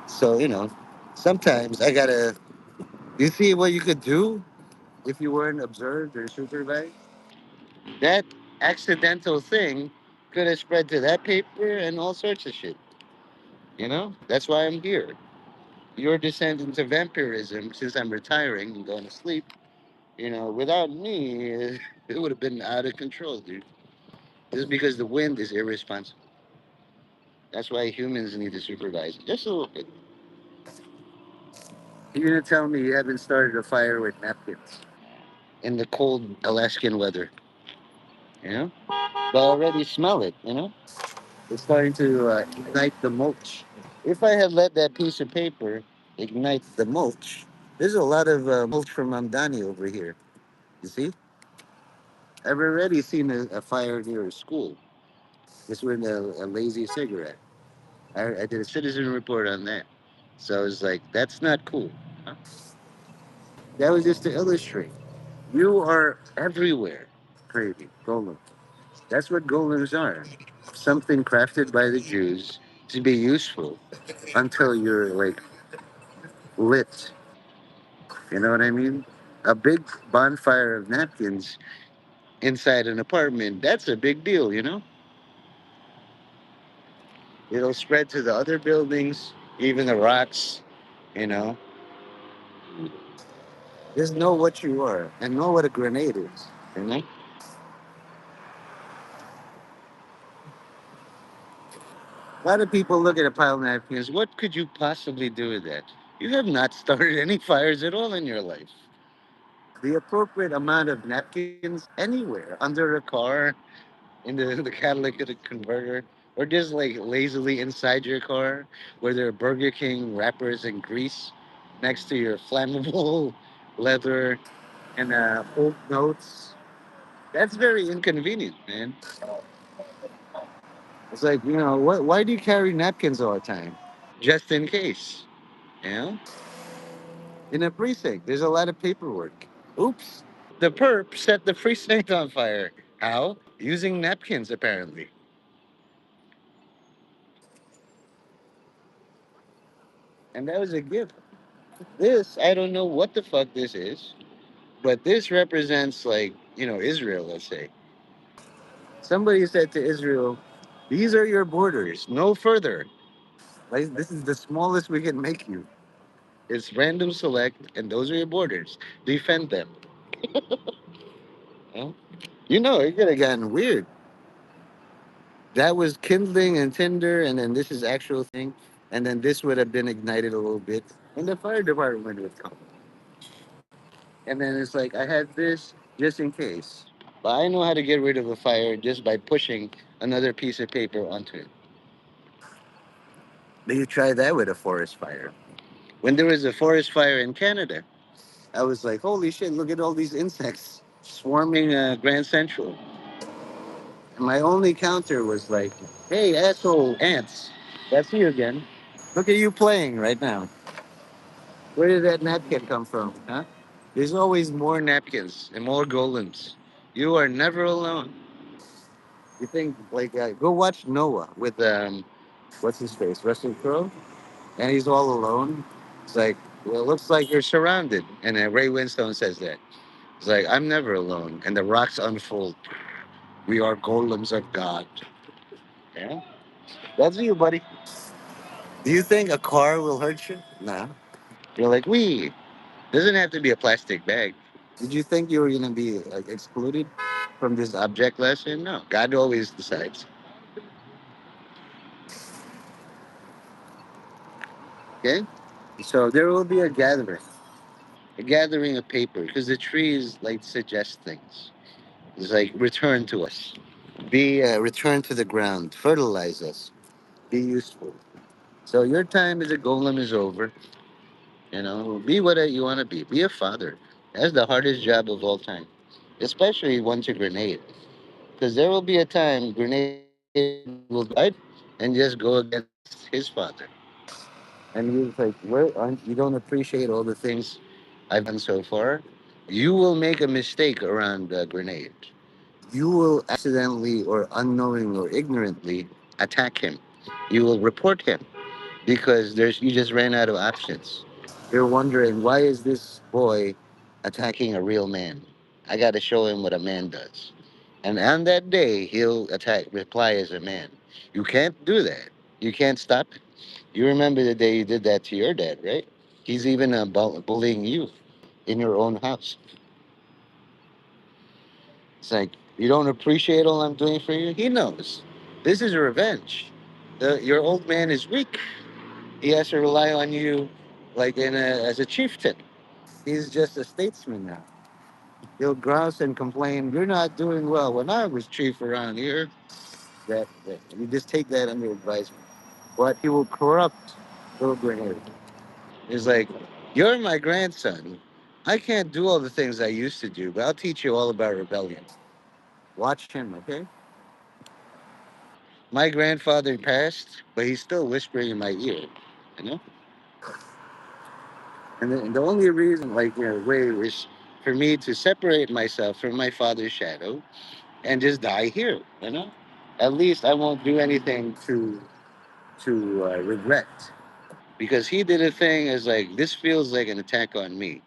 So, sometimes I gotta. You see what you could do if you weren't observed or supervised? That accidental thing could have spread to that paper and all sorts of shit. That's why I'm here. Your descent into vampirism, since I'm retiring and going to sleep, without me, it would have been out of control, dude. Just because the wind is irresponsible. That's why humans need to supervise just a little bit. You're gonna tell me you haven't started a fire with napkins in the cold Alaskan weather, you know? But I already smell it, It's starting to ignite the mulch. If I had let that piece of paper ignite the mulch, there's a lot of mulch from Mamdani over here. You see? I've already seen a fire near a school. This with a lazy cigarette. I did a citizen report on that. So I was like, that's not cool. Huh? That was just to illustrate. You are everywhere. Crazy. Golem. That's what golems are. Something crafted by the Jews to be useful until you're like lit. You know what I mean? A big bonfire of napkins inside an apartment, that's a big deal. It'll spread to the other buildings, even the rocks, you know. Just know what you are and know what a grenade is. You know? A lot of people look at a pile of napkins. What could you possibly do with that? You have not started any fires at all in your life. The appropriate amount of napkins anywhere, under a car, in the catalytic converter, or just like lazily inside your car, where there are Burger King wrappers and grease next to your flammable leather and old notes. That's very inconvenient, man. It's like, why do you carry napkins all the time? Just in case, you know? In a precinct, there's a lot of paperwork. Oops. The perp set the precinct on fire. How? Using napkins, apparently. And that was a gift. This, I don't know what the fuck this is, but this represents, like, Israel, let's say. Somebody said to Israel, these are your borders, no further. Like, this is the smallest we can make you. It's random select, and those are your borders. Defend them. Huh? It could have gotten weird. That was kindling and tinder, and then this is actual thing, and then this would have been ignited a little bit, and the fire department would come. And then it's like, I had this just in case. But I know how to get rid of a fire just by pushing another piece of paper onto it. But you try that with a forest fire. When there was a forest fire in Canada, I was like, holy shit, look at all these insects swarming Grand Central. And my only counter was like, hey, asshole ants, that's you again. Look at you playing right now. Where did that napkin come from, huh? There's always more napkins and more golems. You are never alone. You think, like, go watch Noah with, what's his face, Russell Crowe? And he's all alone. It's like, well, it looks like you're surrounded. And then Ray Winstone says that. It's like, I'm never alone. And the rocks unfold. We are golems of God. Yeah? That's you, buddy. Do you think a car will hurt you? Nah. You're like, we. Doesn't have to be a plastic bag. Did you think you were going to be like excluded from this object lesson? No. God always decides. Okay? So there will be a gathering of paper, because the trees like suggest things. It's like, return to us. Be return to the ground. Fertilize us. Be useful. So your time as a golem is over. Be what you want to be. Be a father. That's the hardest job of all time, especially once a grenade. Because there will be a time grenade will die and just go against his father. And he was like, "Where aren't you? Don't appreciate all the things I've done so far. You will make a mistake around the grenade. You will accidentally or unknowingly or ignorantly attack him. You will report him because there's you just ran out of options. You're wondering why is this boy attacking a real man? I got to show him what a man does. And on that day, he'll reply as a man. You can't do that. You can't stop it. You remember the day you did that to your dad, right? He's even bullying you in your own house. It's like you don't appreciate all I'm doing for you. He knows this is revenge. Your old man is weak. He has to rely on you, like as a chieftain. He's just a statesman now. He'll grouse and complain, "You're not doing well." When I was chief around here, that you just take that under advisement. But he will corrupt little Grenade. He's like, "You're my grandson. I can't do all the things I used to do, but I'll teach you all about rebellion. Watch him, okay?" My grandfather passed, but he's still whispering in my ear, you know. And the only reason, like, way is for me to separate myself from my father's shadow and just die here, you know. At least I won't do anything to regret because he did a thing as like this feels like an attack on me.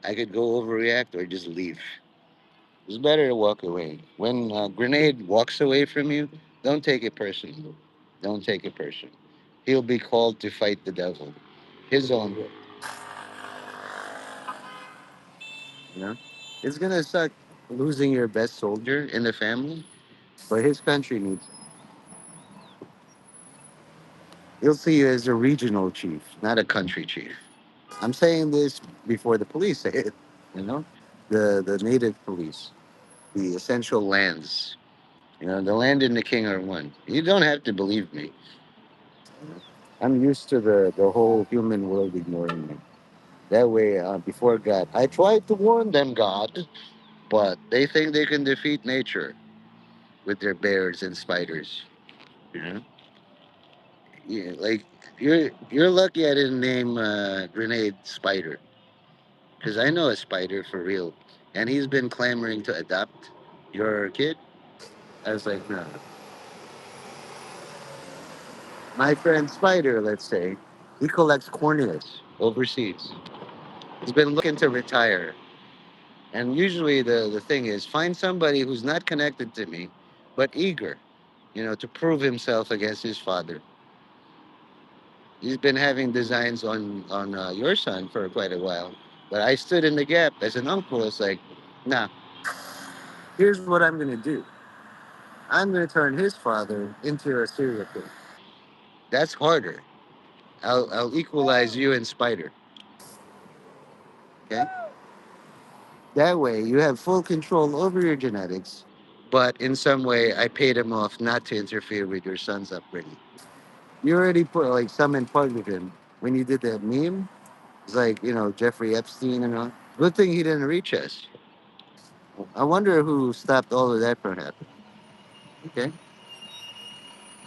I could go overreact or just leave. It's better to walk away. When a grenade walks away from you, don't take it personally. Don't take it personally. He'll be called to fight the devil, his own way. You know, it's gonna suck losing your best soldier in the family, but his country needs. He'll see you as a regional chief, not a country chief. I'm saying this before the police say it. You know, the native police, the essential lands. You know, the land and the king are one. You don't have to believe me. I'm used to the whole human world ignoring me. That way, before God, I tried to warn them, God, but they think they can defeat nature with their bears and spiders. You know, yeah, like you're lucky I didn't name Grenade Spider because I know a spider for real, and he's been clamoring to adopt your kid. I was like, no, my friend Spider, let's say, he collects corneas overseas. He's been looking to retire. And usually the thing is find somebody who's not connected to me, but eager, to prove himself against his father. He's been having designs on your son for quite a while, but I stood in the gap as an uncle. It's like, nah, here's what I'm gonna do. I'm gonna turn his father into a serial killer. That's harder. I'll equalize you and Spider. Okay. That way, you have full control over your genetics, but in some way, I paid him off not to interfere with your son's upbringing. You already put like some in part of him when you did that meme. It's like, Jeffrey Epstein and all. Good thing he didn't reach us. I wonder who stopped all of that from happening. Okay.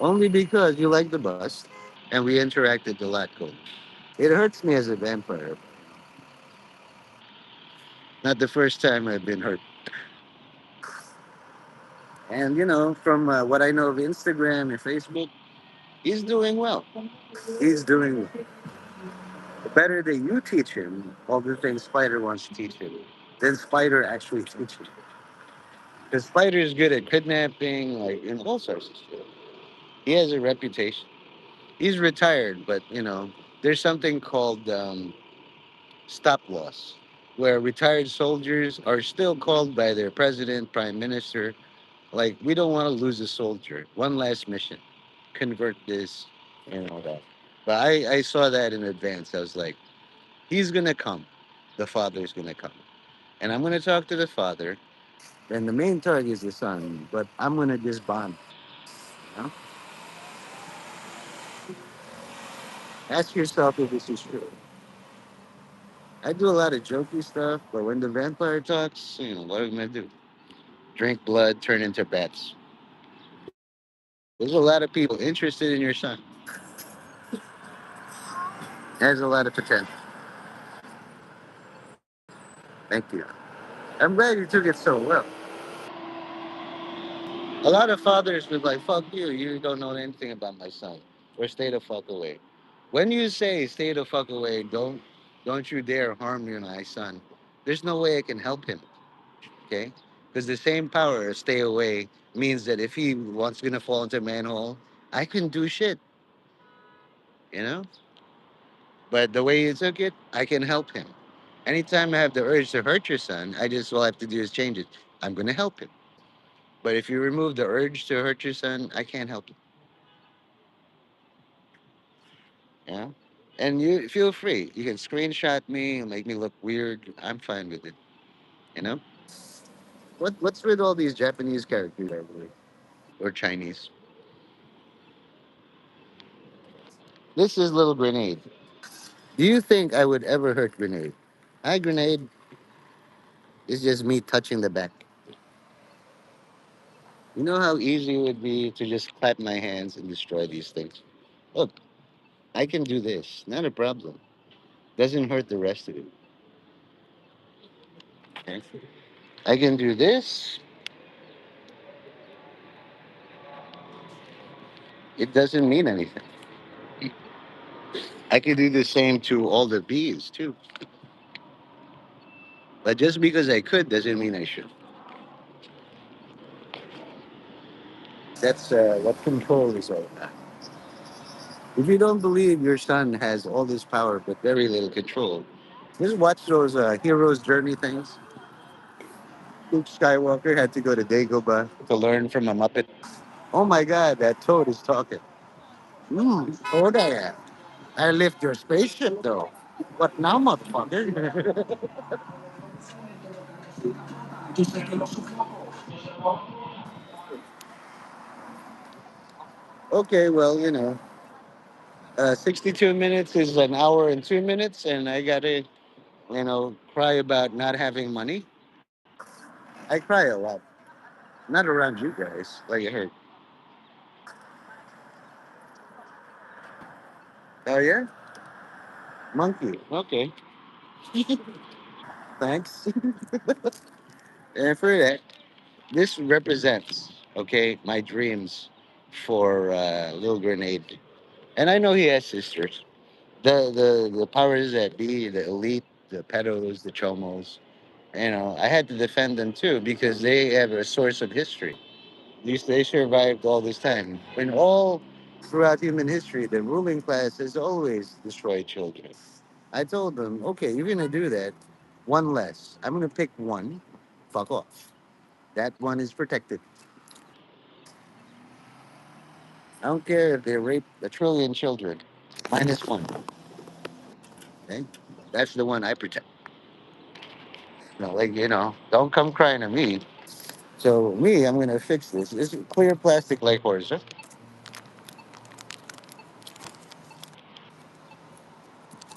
Only because you like the bust and we interacted a lot, cool. It hurts me as a vampire. Not the first time I've been hurt. And, from what I know of Instagram and Facebook, he's doing well. He's doing better than you teach him all the things Spider wants to teach him. Then Spider actually teaches. Because Spider is good at kidnapping, like in all sorts of shit. He has a reputation. He's retired, but there's something called stop loss, where retired soldiers are still called by their president, prime minister. Like we don't want to lose a soldier. One last mission, convert this and all that. But I saw that in advance. I was like, he's gonna come. The father's gonna come, and I'm gonna talk to the father. And the main target is the son, but I'm gonna disbond. You know? Ask yourself if this is true. I do a lot of jokey stuff, but when the vampire talks, what am I gonna do? Drink blood, turn into bats. There's a lot of people interested in your son. Has a lot of potential. Thank you. I'm glad you took it so well. A lot of fathers would like, fuck you, you don't know anything about my son. Or stay the fuck away. When you say stay the fuck away, don't you dare harm your my son. There's no way I can help him. Okay? Because the same power, stay away, means that if he wants me to fall into a manhole, I can do shit, you know? But the way you took it, I can help him. Anytime I have the urge to hurt your son, I just all I have to do is change it. I'm gonna help him. But if you remove the urge to hurt your son, I can't help him. Yeah. And you feel free. You can screenshot me and make me look weird. I'm fine with it. You know? What's with all these Japanese characters, by the way? Or Chinese? This is little grenade. Do you think I would ever hurt grenade? Hi grenade. It's just me touching the back. You know how easy it would be to just clap my hands and destroy these things? Look, I can do this. Not a problem. Doesn't hurt the rest of it. Okay? I can do this. It doesn't mean anything. I can do the same to all the bees too. But just because I could doesn't mean I should. That's what control is all about. If you don't believe your son has all this power but very little control, just watch those hero's journey things. Luke Skywalker had to go to Dagobah to learn from a Muppet. Oh my God, that toad is talking. Oh there. I lift your spaceship though. What now, motherfucker? Okay, well, 62 minutes is an hour and 2 minutes, and I gotta, cry about not having money. I cry a lot. Not around you guys, like I heard. Oh yeah, monkey. Okay, thanks. And for that, this represents my dreams for Lil Grenade, and I know he has sisters. The powers that be, the elite, the pedos, the chomos. I had to defend them too because they have a source of history. They survived all this time. When all throughout human history, the ruling class has always destroyed children. I told them, okay, you're gonna do that. One less. I'm gonna pick one. Fuck off. That one is protected. I don't care if they rape a trillion children. Minus one. Okay? That's the one I protect. Don't come crying to me. So me, I'm gonna fix this. This is clear plastic like horse. Huh?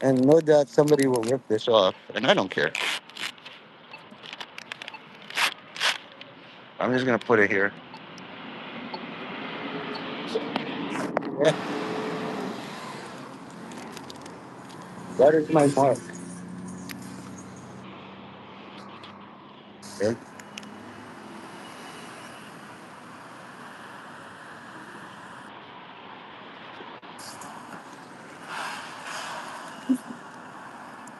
And no doubt somebody will rip this off, and I don't care. I'm just gonna put it here. Yeah, that is my mark. Okay?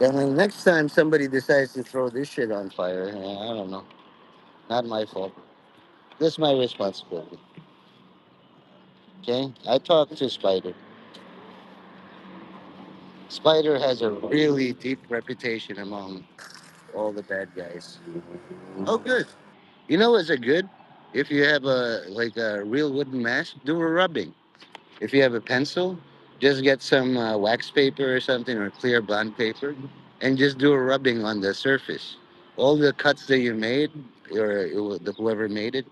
And then next time somebody decides to throw this shit on fire, I don't know. Not my fault. This is my responsibility. Okay? I talked to Spider. Spider has a really deep reputation among all the bad guys. Oh, good. You know what's a good? If you have a real wooden mask, do a rubbing. If you have a pencil, just get some wax paper or something or clear bond paper and just do a rubbing on the surface. All the cuts that you made, or whoever made it,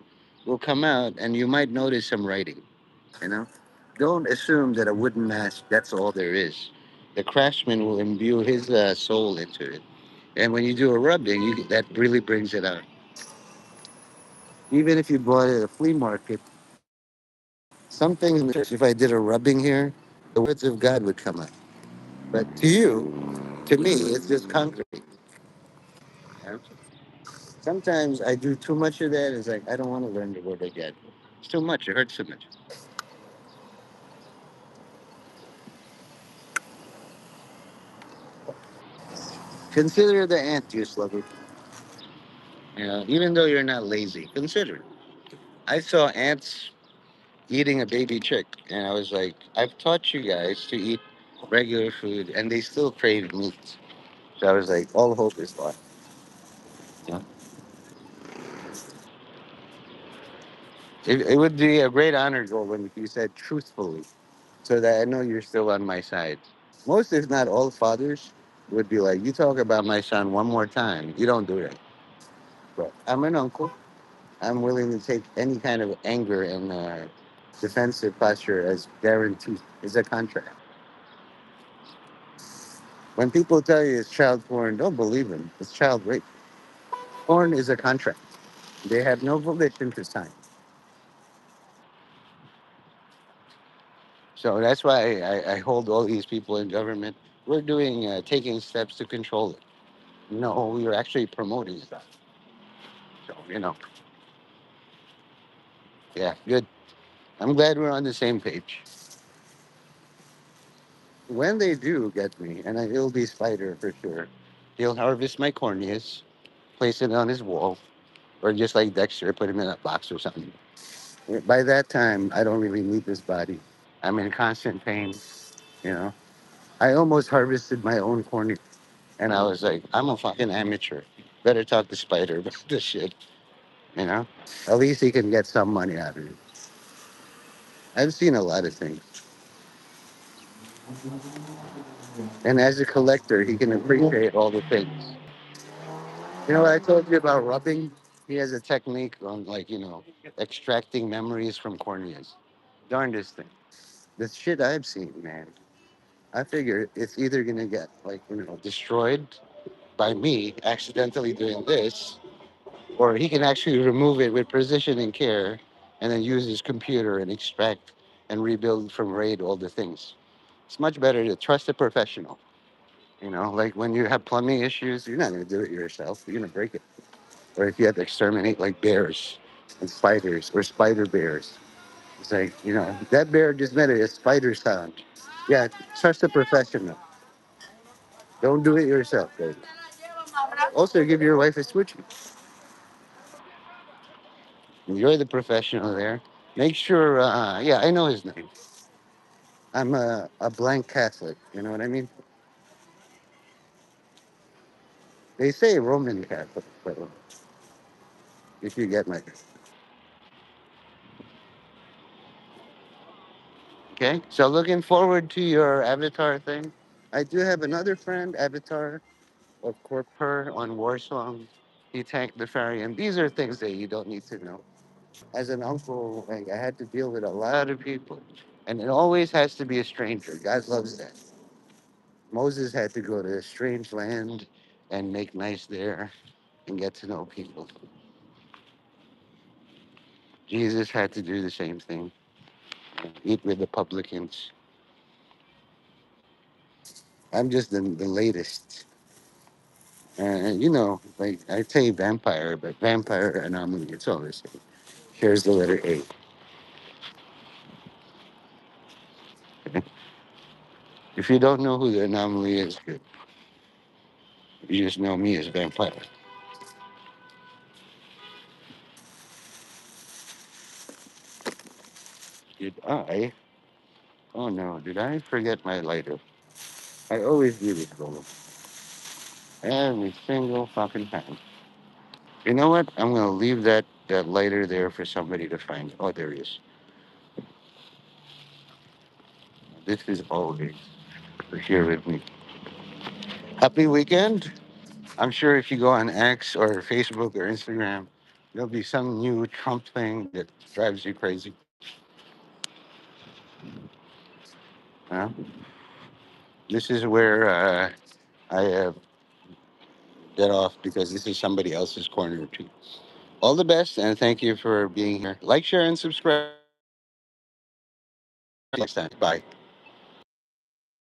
will come out and you might notice some writing, you know? Don't assume that a wooden mask, that's all there is. The craftsman will imbue his soul into it. And when you do a rubbing, that really brings it out. Even if you bought it at a flea market, some things, if I did a rubbing here, the words of God would come out. But to you, to me, it's just concrete. Yeah? Sometimes I do too much of that. It's like I don't want to learn the word again. It's too much. It hurts too much. Consider the ant, you slugger. You know, even though you're not lazy, consider it. I saw ants eating a baby chick, and I was like, I've taught you guys to eat regular food, and they still crave meat. So I was like, all hope is lost. Yeah. It would be a great honor, Goldwyn, if you said truthfully, so that I know you're still on my side. Most, if not all, fathers would be like, you talk about my son one more time, you don't do it. But I'm an uncle. I'm willing to take any kind of anger and defensive posture as guaranteed. It's a contract. When people tell you it's child porn, don't believe them. It's child rape. Porn is a contract. They have no volition to sign. So that's why I hold all these people in government. We're doing, taking steps to control it. No, we are actually promoting stuff. So, yeah, good. I'm glad we're on the same page. When they do get me, and it'll be Spider for sure, he'll harvest my corneas, place it on his wall, or just like Dexter, put him in a box or something. By that time, I don't really need this body. I'm in constant pain, you know. I almost harvested my own cornea, and I was like, I'm a fucking amateur. Better talk to Spider about this shit, you know. At least he can get some money out of it. I've seen a lot of things, and as a collector, he can appreciate all the things. You know what I told you about rubbing? He has a technique on, like, extracting memories from corneas. Darndest thing. The shit I've seen, man. I figure it's either gonna get, like, destroyed by me accidentally doing this, or he can actually remove it with precision and care, and then use his computer and extract and rebuild from RAID all the things. It's much better to trust a professional. Like when you have plumbing issues, you're not gonna do it yourself. You're gonna break it. Or if you have to exterminate like bears and spiders or spider bears, it's like, that bear just made a spider sound. Yeah, trust a professional. Don't do it yourself, baby. Also, give your wife a switchie. You're the professional there. Make sure, yeah, I know his name. I'm a blank Catholic. You know what I mean? They say Roman Catholic, but if you get my. Okay, so looking forward to your Avatar thing. I do have another friend, Avatar, of Corper on Warsong. He tanked the ferry, and these are things that you don't need to know. As an uncle, like, I had to deal with a lot of people, and it always has to be a stranger. God loves that. Moses had to go to a strange land and make nice there and get to know people. Jesus had to do the same thing, eat with the publicans. I'm just the latest. Like I say vampire, but vampire anomaly, it's all the same. Here's the letter A. If you don't know who the anomaly is, you just know me as vampire. Did I? Oh no, did I forget my lighter? I always do this, Gold. Every single fucking time. You know what? I'm gonna leave that lighter there for somebody to find. Oh, there he is. This is always here with me. Happy weekend. I'm sure if you go on X or Facebook or Instagram, there'll be some new Trump thing that drives you crazy. Huh? This is where I get off because this is somebody else's corner too. All the best and thank you for being here. Like, share, and subscribe. Next time. Bye.